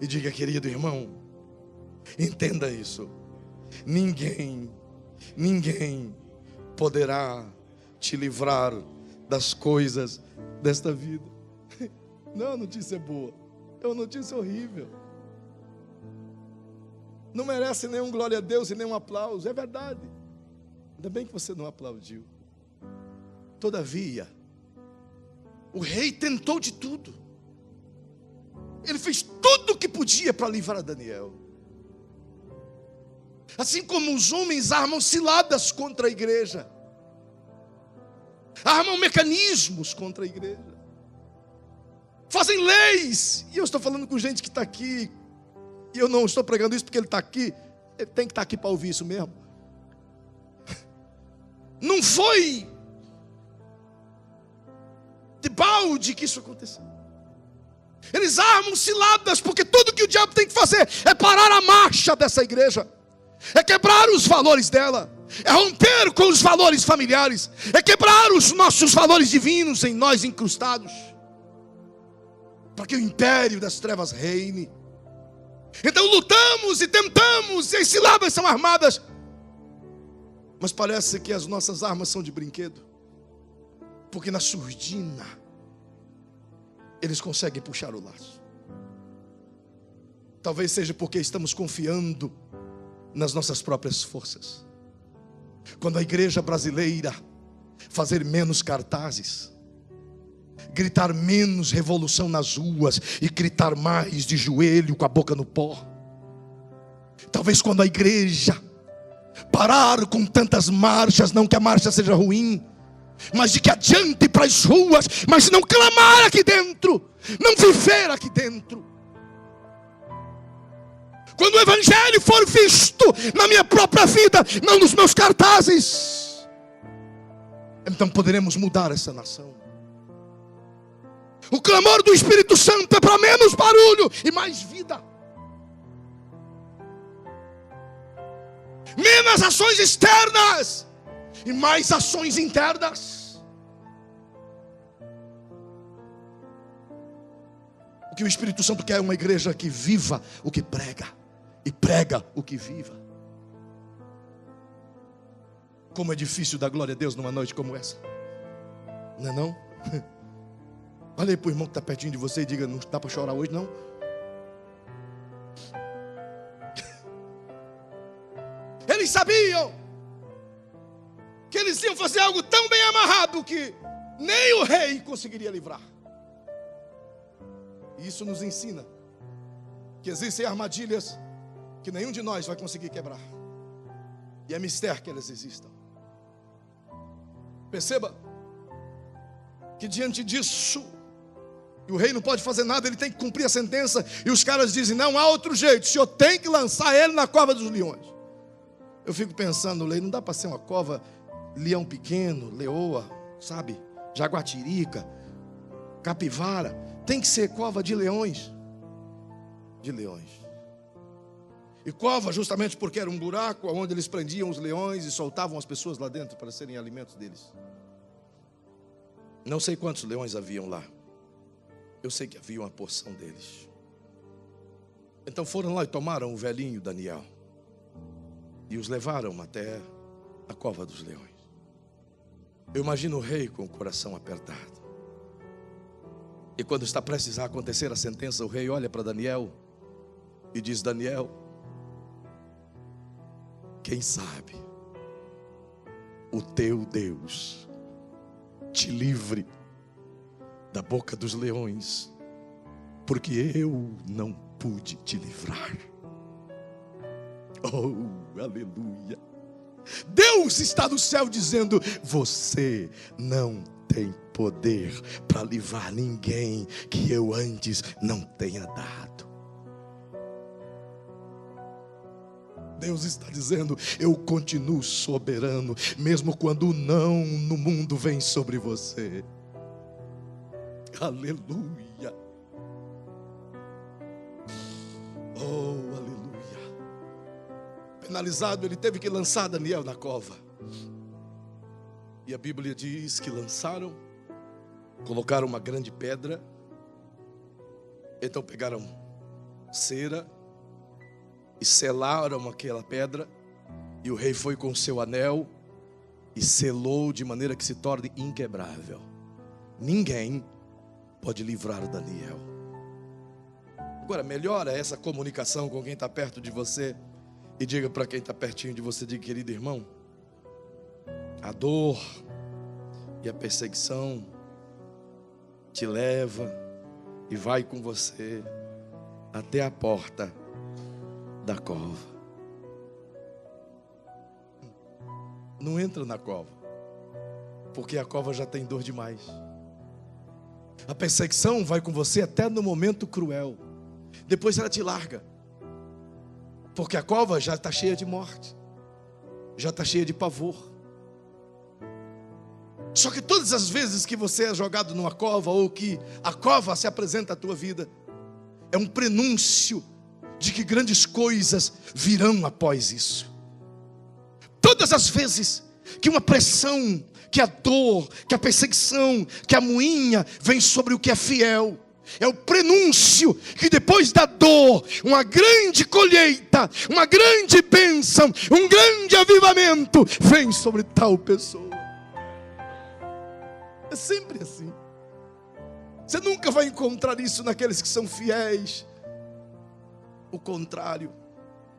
E diga: querido irmão, entenda isso. Ninguém poderá te livrar das coisas desta vida. Não, a notícia é boa, é uma notícia horrível. Não merece nenhum glória a Deus e nenhum aplauso, é verdade. Ainda bem que você não aplaudiu. Todavia, o rei tentou de tudo. Ele fez tudo o que podia para livrar Daniel. Assim como os homens armam ciladas contra a igreja, armam mecanismos contra a igreja, fazem leis. E eu estou falando com gente que está aqui, e eu não estou pregando isso porque ele está aqui. Ele tem que estar aqui para ouvir isso mesmo. Não foi de balde que isso aconteceu. Eles armam ciladas, porque tudo que o diabo tem que fazer é parar a marcha dessa igreja, é quebrar os valores dela, é romper com os valores familiares, é quebrar os nossos valores divinos em nós incrustados, para que o império das trevas reine. Então lutamos e tentamos, e as ciladas são armadas, mas parece que as nossas armas são de brinquedo, porque na surdina eles conseguem puxar o laço. Talvez seja porque estamos confiando nas nossas próprias forças. Quando a igreja brasileira fazer menos cartazes, gritar menos revolução nas ruas e gritar mais de joelho com a boca no pó. Talvez quando a igreja parar com tantas marchas, não que a marcha seja ruim, mas de que adiante para as ruas, mas não clamar aqui dentro, não viver aqui dentro. Quando o evangelho for visto na minha própria vida, não nos meus cartazes, então poderemos mudar essa nação. O clamor do Espírito Santo é para menos barulho e mais vida, menos ações externas e mais ações internas. O que o Espírito Santo quer é uma igreja que viva o que prega e prega o que viva. Como é difícil dar glória a Deus numa noite como essa, não é não? Olha aí para o irmão que está pertinho de você e diga: não dá para chorar hoje não? Eles sabiam que eles iam fazer algo tão bem amarrado que nem o rei conseguiria livrar. E isso nos ensina que existem armadilhas que nenhum de nós vai conseguir quebrar, e é mistério que elas existam. Perceba que diante disso, e o rei não pode fazer nada, ele tem que cumprir a sentença, e os caras dizem: não há outro jeito, o senhor tem que lançar ele na cova dos leões. Eu fico pensando, não dá para ser uma cova leão pequeno, leoa, sabe, jaguatirica, capivara. Tem que ser cova de leões. De leões. E cova justamente porque era um buraco onde eles prendiam os leões e soltavam as pessoas lá dentro para serem alimentos deles. Não sei quantos leões haviam lá, eu sei que havia uma porção deles. Então foram lá e tomaram o velhinho Daniel e os levaram até a cova dos leões. Eu imagino o rei com o coração apertado. E quando está prestes a acontecer a sentença, o rei olha para Daniel e diz: Daniel, quem sabe o teu Deus te livre da boca dos leões, porque eu não pude te livrar. Oh, aleluia. Deus está no céu dizendo: você não tem poder para livrar ninguém que eu antes não tenha dado. Deus está dizendo: eu continuo soberano, mesmo quando o não no mundo vem sobre você. Aleluia. Oh, aleluia. Penalizado, ele teve que lançar Daniel na cova. E a Bíblia diz que colocaram uma grande pedra, então pegaram cera e selaram aquela pedra, e o rei foi com seu anel e selou de maneira que se torne inquebrável. Ninguém pode livrar Daniel. Agora, melhora essa comunicação com quem está perto de você e diga para quem está pertinho de você, diga: querido irmão, a dor e a perseguição te leva e vai com você até a porta da cova. Não entra na cova, porque a cova já tem dor demais. A perseguição vai com você até no momento cruel, depois ela te larga, porque a cova já está cheia de morte, já está cheia de pavor. Só que todas as vezes que você é jogado numa cova, ou que a cova se apresenta à tua vida, é um prenúncio de que grandes coisas virão após isso. Todas as vezes que uma pressão, que a dor, que a perseguição, que a moinha vem sobre o que é fiel, é o prenúncio que depois da dor, uma grande colheita, uma grande bênção, um grande avivamento vem sobre tal pessoa. É sempre assim. Você nunca vai encontrar isso naqueles que são fiéis. O contrário.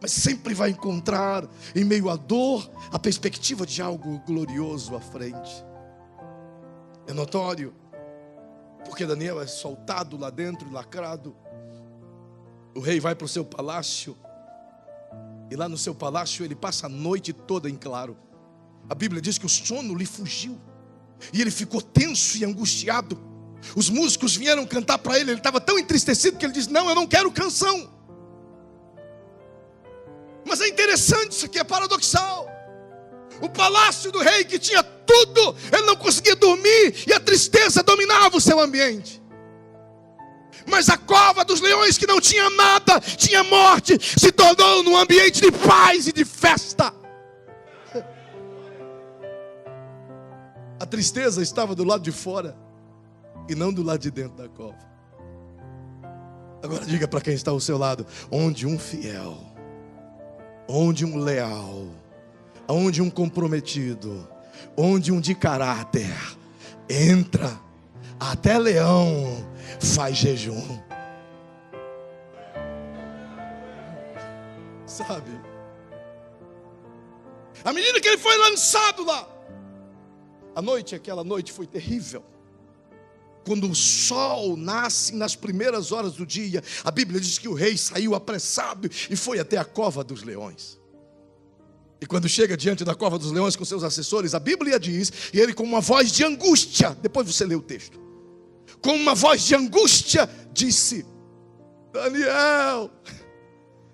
Mas sempre vai encontrar, em meio à dor, a perspectiva de algo glorioso à frente. É notório, porque Daniel é soltado lá dentro, lacrado. O rei vai para o seu palácio, e lá no seu palácio ele passa a noite toda em claro. A Bíblia diz que o sono lhe fugiu, e ele ficou tenso e angustiado. Os músicos vieram cantar para ele, ele estava tão entristecido que ele disse: não, eu não quero canção. Mas é interessante, isso aqui é paradoxal. O palácio do rei, que tinha tudo, ele não conseguia dormir, e a tristeza dominava o seu ambiente. Mas a cova dos leões, que não tinha nada, tinha morte, se tornou num ambiente de paz e de festa. A tristeza estava do lado de fora e não do lado de dentro da cova. Agora diga para quem está ao seu lado: onde um fiel, onde um leal, onde um comprometido, onde um de caráter entra, até leão faz jejum. Sabe? À medida que ele foi lançado lá, aquela noite foi terrível. Quando o sol nasce nas primeiras horas do dia, a Bíblia diz que o rei saiu apressado e foi até a cova dos leões. E quando chega diante da cova dos leões com seus assessores, a Bíblia diz, e ele com uma voz de angústia, depois você lê o texto, com uma voz de angústia disse: Daniel,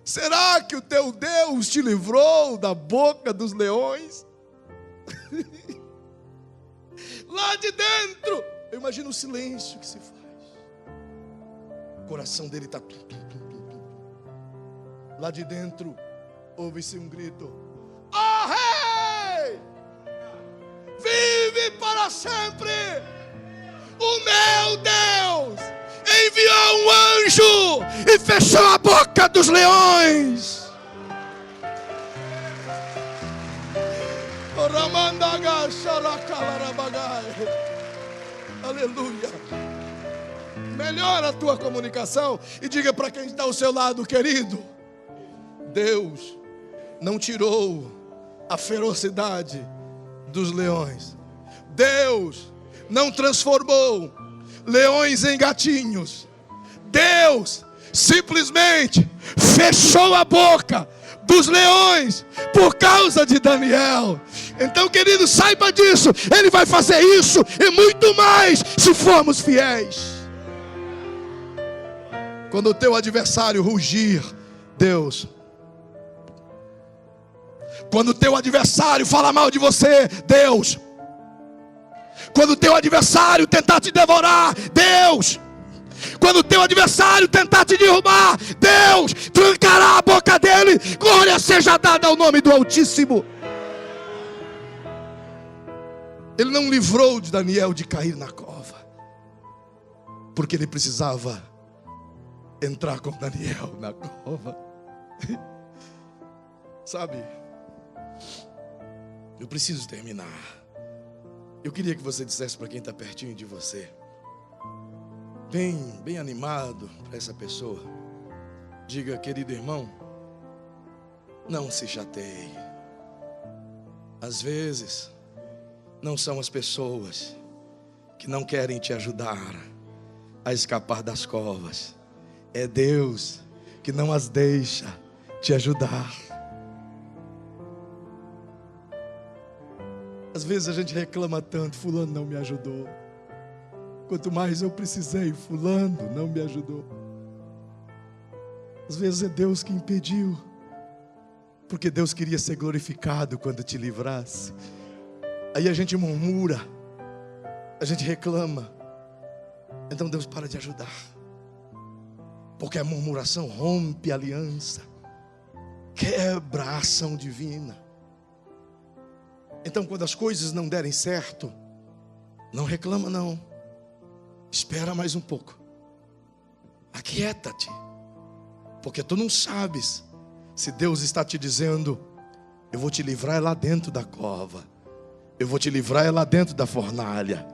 será que o teu Deus te livrou da boca dos leões? Lá de dentro, eu imagino o silêncio que se faz. O coração dele está lá de dentro, ouve-se um grito: ó rei, vive para sempre. O meu Deus enviou um anjo e fechou a boca dos leões. Aleluia. Melhora a tua comunicação e diga para quem está ao seu lado: querido, Deus não tirou a ferocidade dos leões. Deus não transformou leões em gatinhos. Deus simplesmente fechou a boca dos leões por causa de Daniel. Então, querido, saiba disso. Ele vai fazer isso e muito mais se formos fiéis. Quando o teu adversário rugir, Deus. Quando o teu adversário falar mal de você, Deus. Quando o teu adversário tentar te devorar, Deus. Quando o teu adversário tentar te derrubar, Deus trancará a boca dele. Glória seja dada ao nome do Altíssimo. Ele não livrou de Daniel de cair na cova, porque ele precisava entrar com Daniel na cova. Sabe, eu preciso terminar. Eu queria que você dissesse para quem está pertinho de você, bem animado para essa pessoa, diga: querido irmão, não se chateie. Às vezes não são as pessoas que não querem te ajudar a escapar das covas, é Deus que não as deixa te ajudar. Às vezes a gente reclama tanto: fulano não me ajudou. Quanto mais eu precisei, fulano não me ajudou. Às vezes é Deus que impediu, porque Deus queria ser glorificado quando te livrasse. Aí a gente murmura, a gente reclama, então Deus para de ajudar, porque a murmuração rompe a aliança, quebra a ação divina. Então, quando as coisas não derem certo, não reclama não, espera mais um pouco, aquieta-te, porque tu não sabes se Deus está te dizendo: eu vou te livrar lá dentro da cova, eu vou te livrar lá dentro da fornalha,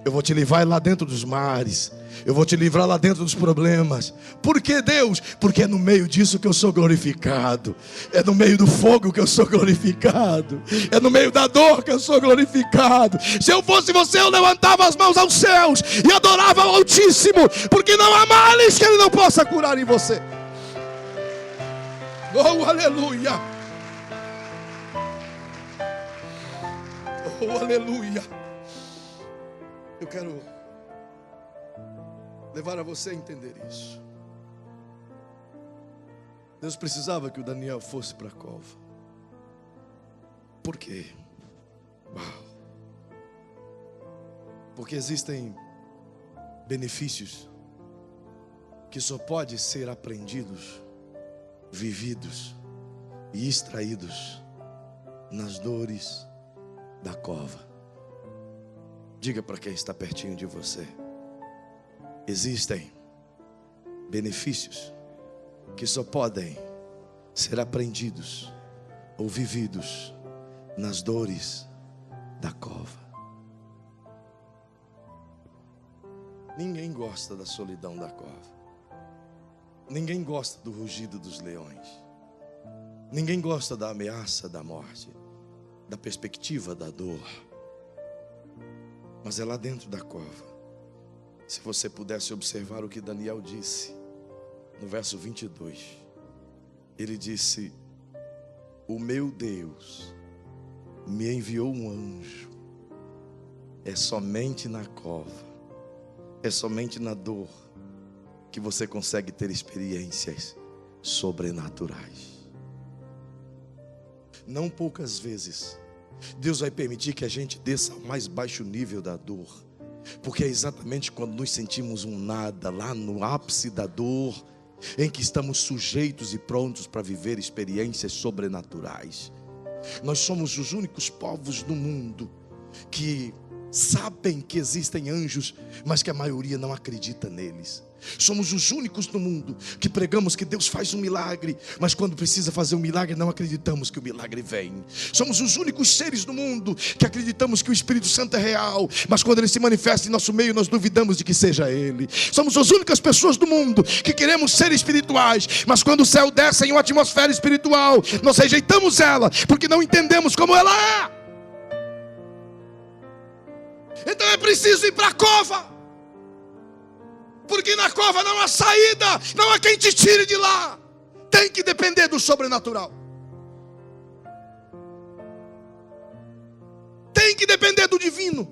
eu vou te livrar lá dentro dos mares, eu vou te livrar lá dentro dos problemas. Por que, Deus? Porque é no meio disso que eu sou glorificado, é no meio do fogo que eu sou glorificado, é no meio da dor que eu sou glorificado. Se eu fosse você, eu levantava as mãos aos céus e adorava ao Altíssimo, porque não há males que Ele não possa curar em você. Oh, aleluia! Oh, aleluia! Eu quero levar a você a entender isso. Deus precisava que o Daniel fosse para a cova. Por quê? Uau! Porque existem benefícios que só podem ser aprendidos, vividos e extraídos nas dores da cova. Diga para quem está pertinho de você: existem benefícios que só podem ser aprendidos ou vividos nas dores da cova. Ninguém gosta da solidão da cova. Ninguém gosta do rugido dos leões. Ninguém gosta da ameaça da morte, da perspectiva da dor. Mas é lá dentro da cova. Se você pudesse observar o que Daniel disse no verso 22, ele disse: o meu Deus me enviou um anjo. É somente na cova, é somente na dor que você consegue ter experiências sobrenaturais. Não poucas vezes Deus vai permitir que a gente desça ao mais baixo nível da dor, porque é exatamente quando nos sentimos um nada, lá no ápice da dor, em que estamos sujeitos e prontos para viver experiências sobrenaturais. Nós somos os únicos povos do mundo que sabem que existem anjos, mas que a maioria não acredita neles. Somos os únicos no mundo que pregamos que Deus faz um milagre, mas quando precisa fazer um milagre não acreditamos que o milagre vem. Somos os únicos seres do mundo que acreditamos que o Espírito Santo é real, mas quando Ele se manifesta em nosso meio nós duvidamos de que seja Ele. Somos as únicas pessoas do mundo que queremos ser espirituais, mas quando o céu desce em uma atmosfera espiritual nós rejeitamos ela, porque não entendemos como ela é. Então é preciso ir para a cova, porque na cova não há saída, não há quem te tire de lá. Tem que depender do sobrenatural, tem que depender do divino.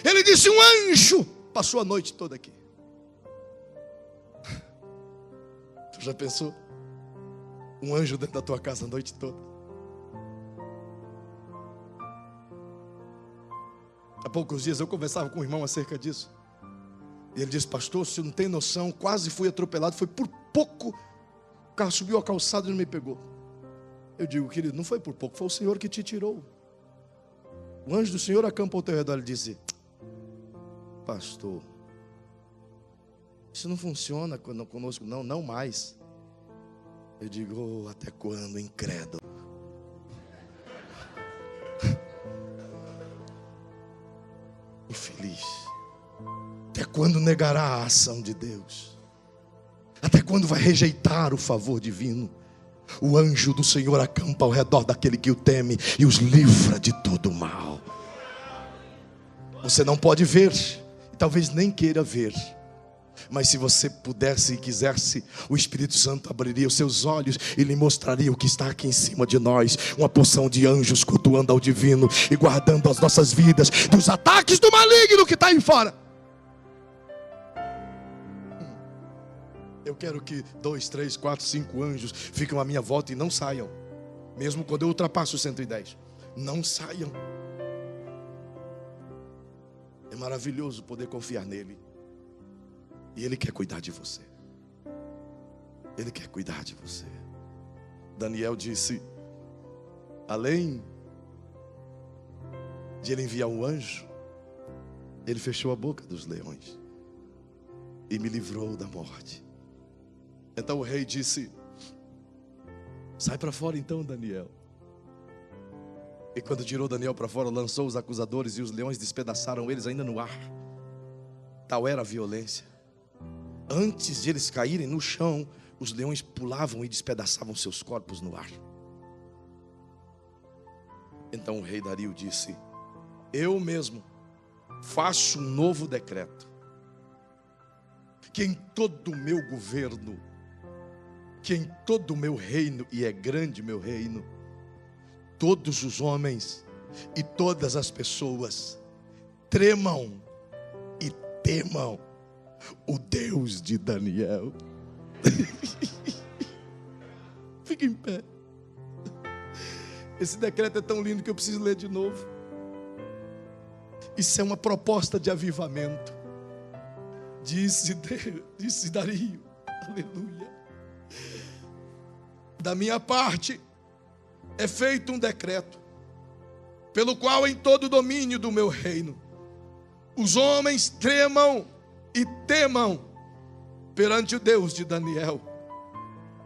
Ele disse: um anjo passou a noite toda aqui. Tu já pensou? Um anjo dentro da tua casa a noite toda? Há poucos dias eu conversava com um irmão acerca disso. E ele disse: pastor, você não tem noção, quase fui atropelado, foi por pouco, o carro subiu a calçada e não me pegou. Eu digo: querido, não foi por pouco, foi o Senhor que te tirou. O anjo do Senhor acampa ao teu redor e disse: pastor, isso não funciona conosco, não mais. Eu digo: até quando, incrédulo? Infeliz. Até quando negará a ação de Deus? Até quando vai rejeitar o favor divino? O anjo do Senhor acampa ao redor daquele que o teme e os livra de todo o mal. Você não pode ver, e talvez nem queira ver, mas se você pudesse e quisesse, o Espírito Santo abriria os seus olhos e lhe mostraria o que está aqui em cima de nós. Uma porção de anjos cultuando ao divino e guardando as nossas vidas dos ataques do maligno que está aí fora. Eu quero que 2, 3, 4, 5 anjos fiquem à minha volta e não saiam. Mesmo quando eu ultrapasso os 110. Não saiam. É maravilhoso poder confiar nele. E ele quer cuidar de você. Ele quer cuidar de você. Daniel disse: além de ele enviar um anjo, ele fechou a boca dos leões e me livrou da morte. Então o rei disse: sai para fora então, Daniel. E quando tirou Daniel para fora, lançou os acusadores e os leões despedaçaram eles ainda no ar. Tal era a violência. Antes de eles caírem no chão, os leões pulavam e despedaçavam seus corpos no ar. Então o rei Dario disse: eu mesmo faço um novo decreto, que em todo o meu governo, que em todo o meu reino, e é grande meu reino, todos os homens e todas as pessoas tremam e temam o Deus de Daniel. Fique em pé. Esse decreto é tão lindo que eu preciso ler de novo. Isso é uma proposta de avivamento. Disse Dario, aleluia: da minha parte é feito um decreto, pelo qual em todo o domínio do meu reino, os homens tremam e temam perante o Deus de Daniel.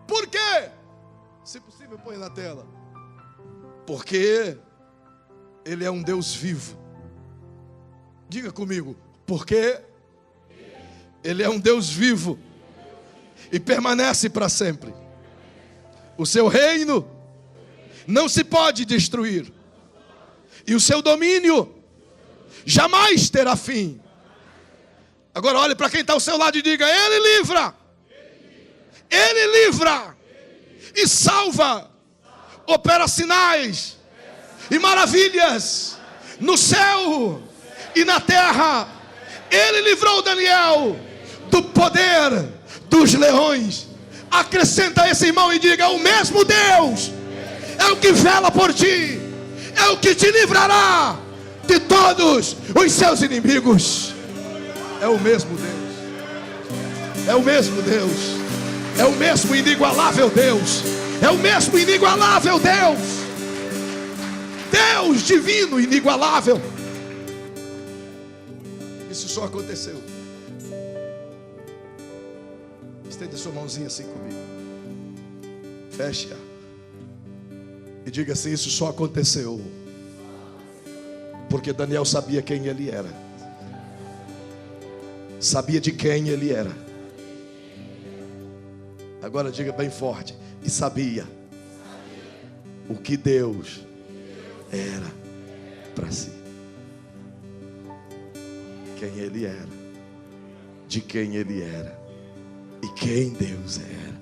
Por quê? Se possível, põe na tela. Porque ele é um Deus vivo. Diga comigo: porque ele é um Deus vivo e permanece para sempre. O seu reino não se pode destruir, e o seu domínio jamais terá fim. Agora olhe para quem está ao seu lado e diga: ele livra, ele livra e salva, opera sinais e maravilhas no céu e na terra. Ele livrou Daniel do poder dos leões. Acrescenta a esse irmão e diga: o mesmo Deus é o que vela por ti, é o que te livrará de todos os seus inimigos. É o mesmo Deus, é o mesmo Deus, é o mesmo inigualável Deus, é o mesmo inigualável Deus, Deus divino inigualável. Isso só aconteceu. Estenda sua mãozinha assim comigo, feche-a e diga assim: isso só aconteceu porque Daniel sabia quem ele era, sabia de quem ele era. Agora diga bem forte: e sabia o que Deus era para si. Quem ele era, de quem ele era e quem Deus era.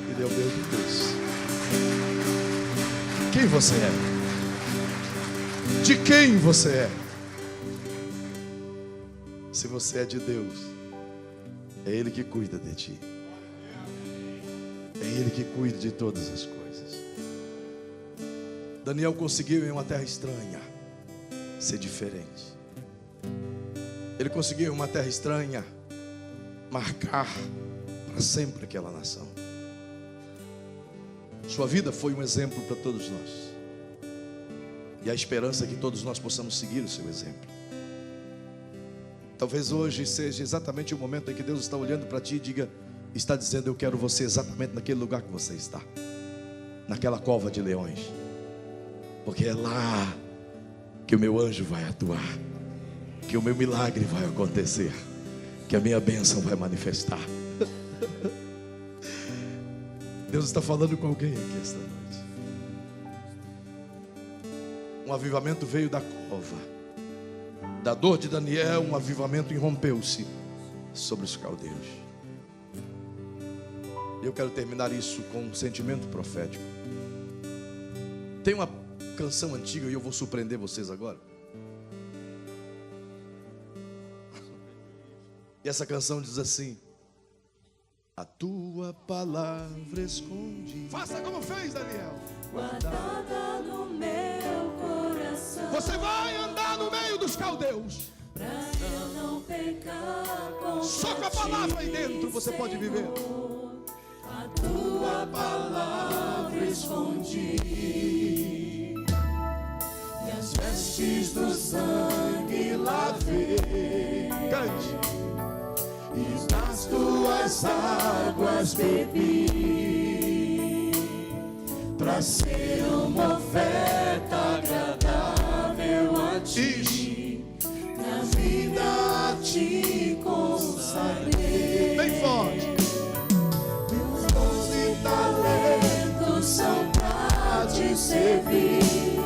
Ele é o meu Deus. Quem você é? De quem você é? Se você é de Deus, é Ele que cuida de ti, é Ele que cuida de todas as coisas. Daniel conseguiu em uma terra estranha ser diferente. Ele conseguiu em uma terra estranha marcar para sempre aquela nação. Sua vida foi um exemplo para todos nós. E a esperança é que todos nós possamos seguir o seu exemplo. Talvez hoje seja exatamente o momento em que Deus está olhando para ti e está dizendo: eu quero você exatamente naquele lugar que você está, naquela cova de leões, porque é lá que o meu anjo vai atuar, que o meu milagre vai acontecer, que a minha bênção vai manifestar. Deus está falando com alguém aqui esta noite. Um avivamento veio da cova, da dor de Daniel. Um avivamento irrompeu-se sobre os caldeus. Eu quero terminar isso com um sentimento profético. Tem uma canção antiga e eu vou surpreender vocês agora. E essa canção diz assim: a tua palavra escondi. Faça como fez Daniel. Guardada no meu coração. Você vai andar no meio dos caldeus. Pra eu não pecar com Só com a palavra aí dentro você pode viver. a tua palavra escondi. E as vestes do sangue lavei. Cante. E nas tuas águas bebi, pra ser uma oferta agradável a ti. Na vida a ti consagrei. Bem forte. Meus dons e talentos são pra te servir.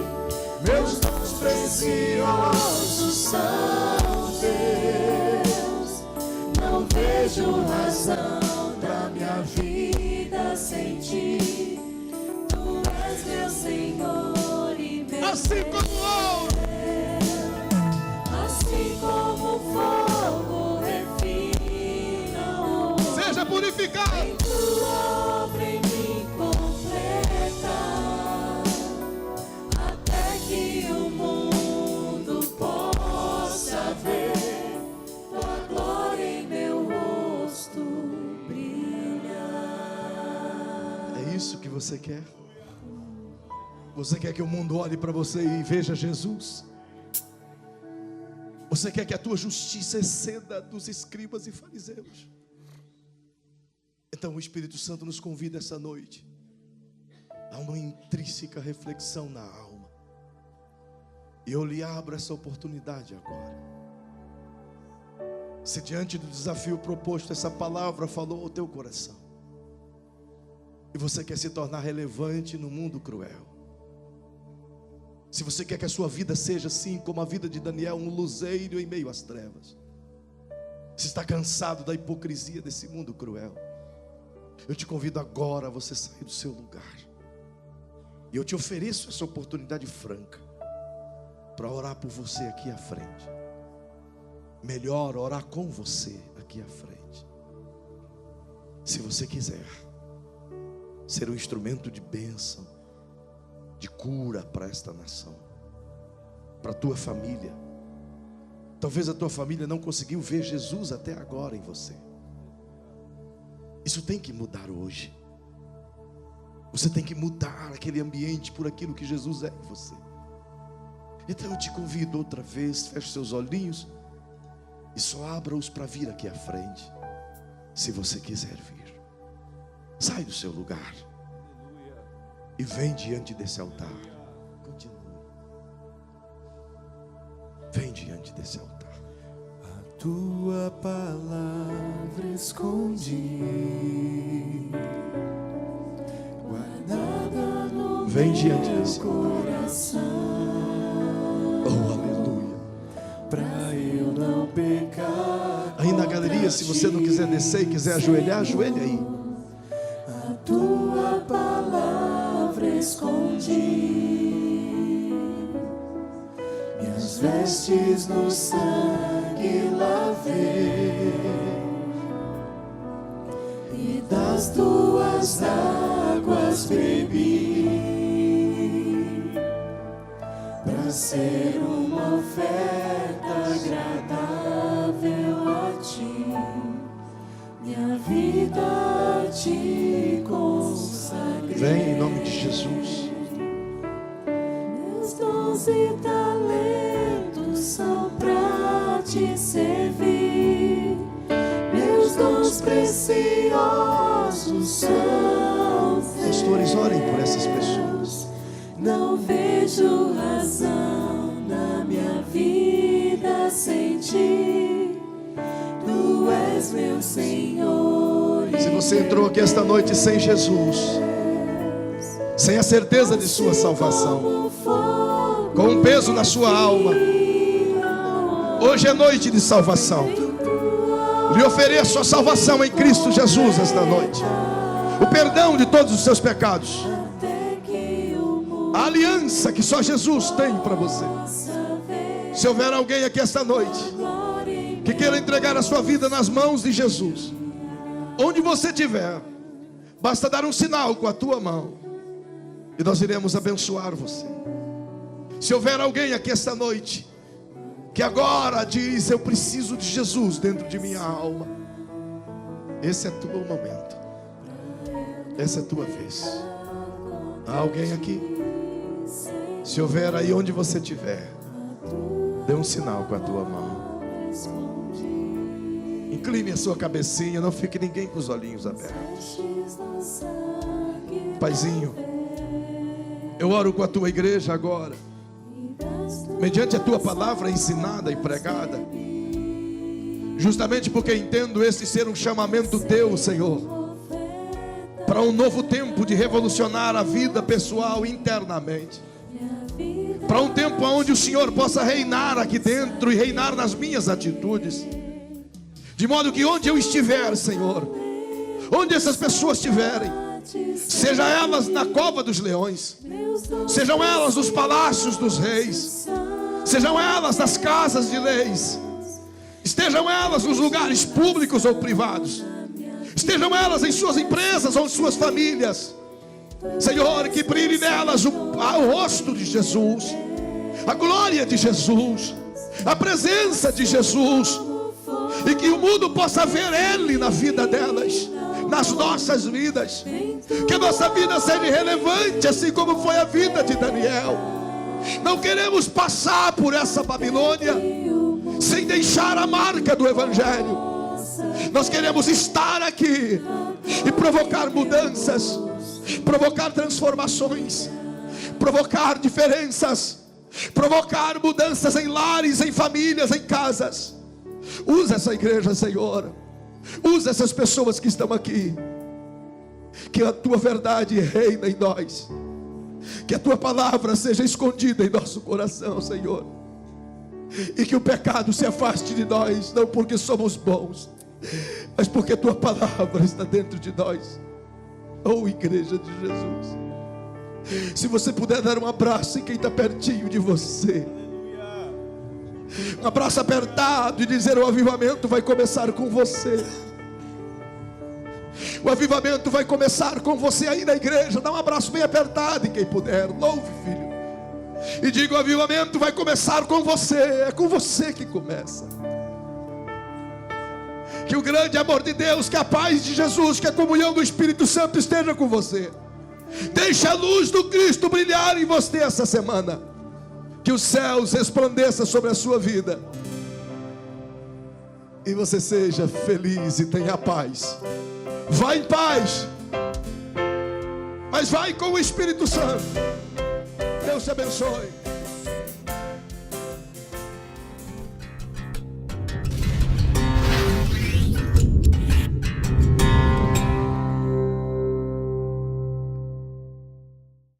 Meus dons preciosos são teus. Não vejo razão pra minha vida sem ti. Tu és meu Senhor e meu Assim como o ouro. assim como o fogo refina o ouro. Seja purificado. Tua obra em mim completa, até que o mundo possa ver tua glória em meu rosto brilhar. É isso que você quer? Você quer que o mundo olhe para você e veja Jesus? Você quer que a tua justiça exceda dos escribas e fariseus? Então o Espírito Santo nos convida essa noite a uma intrínseca reflexão na alma. E eu lhe abro essa oportunidade agora. Se diante do desafio proposto essa palavra falou ao teu coração, e você quer se tornar relevante no mundo cruel, se você quer que a sua vida seja assim como a vida de Daniel, um luzeiro em meio às trevas, se está cansado da hipocrisia desse mundo cruel, eu te convido agora a você sair do seu lugar. E eu te ofereço essa oportunidade franca para orar por você aqui à frente. Melhor orar com você aqui à frente. Se você quiser ser um instrumento de bênção, de cura para esta nação, para a tua família. Talvez a tua família não conseguiu ver Jesus até agora em você. Isso tem que mudar hoje. Você tem que mudar aquele ambiente por aquilo que Jesus é em você. Então eu te convido outra vez, feche seus olhinhos e só abra-os para vir aqui à frente, se você quiser vir. Sai do seu lugar e vem diante desse altar. Continue. Vem diante desse altar. A tua palavra escondi, guardada no Vem diante desse coração. Oh, aleluia. Pra eu não pecar. Aí na galeria, se você não quiser descer e quiser ajoelhar, ajoelha aí. A tua palavra escondi, minhas vestes no sangue lavei, e das tuas águas bebi, pra ser uma oferta agradável a ti. Minha vida te consagrei. Vem em nome de Jesus. Meus dons e talentos são pra te servir. Meus dons preciosos são teus. Pastores, orem por essas pessoas. Não vejo razão na minha vida sem ti. Tu és meu Senhor. Se você entrou aqui esta noite sem Jesus, sem a certeza de sua salvação, com um peso na sua alma, hoje é noite de salvação. Lhe ofereço a salvação em Cristo Jesus esta noite, o perdão de todos os seus pecados, a aliança que só Jesus tem para você. Se houver alguém aqui esta noite que queira entregar a sua vida nas mãos de Jesus, onde você estiver, basta dar um sinal com a tua mão e nós iremos abençoar você. Se houver alguém aqui esta noite que agora diz: eu preciso de Jesus dentro de minha alma, esse é o teu momento, essa é a tua vez. Há alguém aqui? Se houver aí onde você estiver, dê um sinal com a tua mão. Incline a sua cabecinha, não fique ninguém com os olhinhos abertos. Paizinho, eu oro com a tua igreja agora, mediante a tua palavra ensinada e pregada, justamente porque entendo esse ser um chamamento teu, Senhor, para um novo tempo de revolucionar a vida pessoal internamente, para um tempo onde o Senhor possa reinar aqui dentro e reinar nas minhas atitudes, de modo que onde eu estiver, Senhor, onde essas pessoas estiverem, seja elas na cova dos leões, sejam elas nos palácios dos reis, sejam elas nas casas de leis, estejam elas nos lugares públicos ou privados, estejam elas em suas empresas ou em suas famílias, Senhor, que brilhe nelas o rosto de Jesus, a glória de Jesus, a presença de Jesus, e que o mundo possa ver Ele na vida delas, nas nossas vidas, que a nossa vida seja relevante, assim como foi a vida de Daniel. Não queremos passar por essa Babilônia sem deixar a marca do Evangelho. Nós queremos estar aqui e provocar mudanças, provocar transformações, provocar diferenças, provocar mudanças em lares, em famílias, em casas. Usa essa igreja, Senhor. Usa essas pessoas que estão aqui. Que a tua verdade reina em nós. Que a tua palavra seja escondida em nosso coração, Senhor. E que o pecado se afaste de nós, não porque somos bons, mas porque a tua palavra está dentro de nós. Oh, igreja de Jesus, se você puder dar um abraço em quem está pertinho de você, um abraço apertado, e dizer: o avivamento vai começar com você. O avivamento vai começar com você aí na igreja. Dá um abraço bem apertado em quem puder. Louve, filho, e diga: o avivamento vai começar com você. É com você que começa. Que o grande amor de Deus, que a paz de Jesus, que a comunhão do Espírito Santo esteja com você. Deixe a luz do Cristo brilhar em você essa semana. Que os céus resplandeçam sobre a sua vida, e você seja feliz e tenha paz. Vá em paz, mas vai com o Espírito Santo. Deus te abençoe.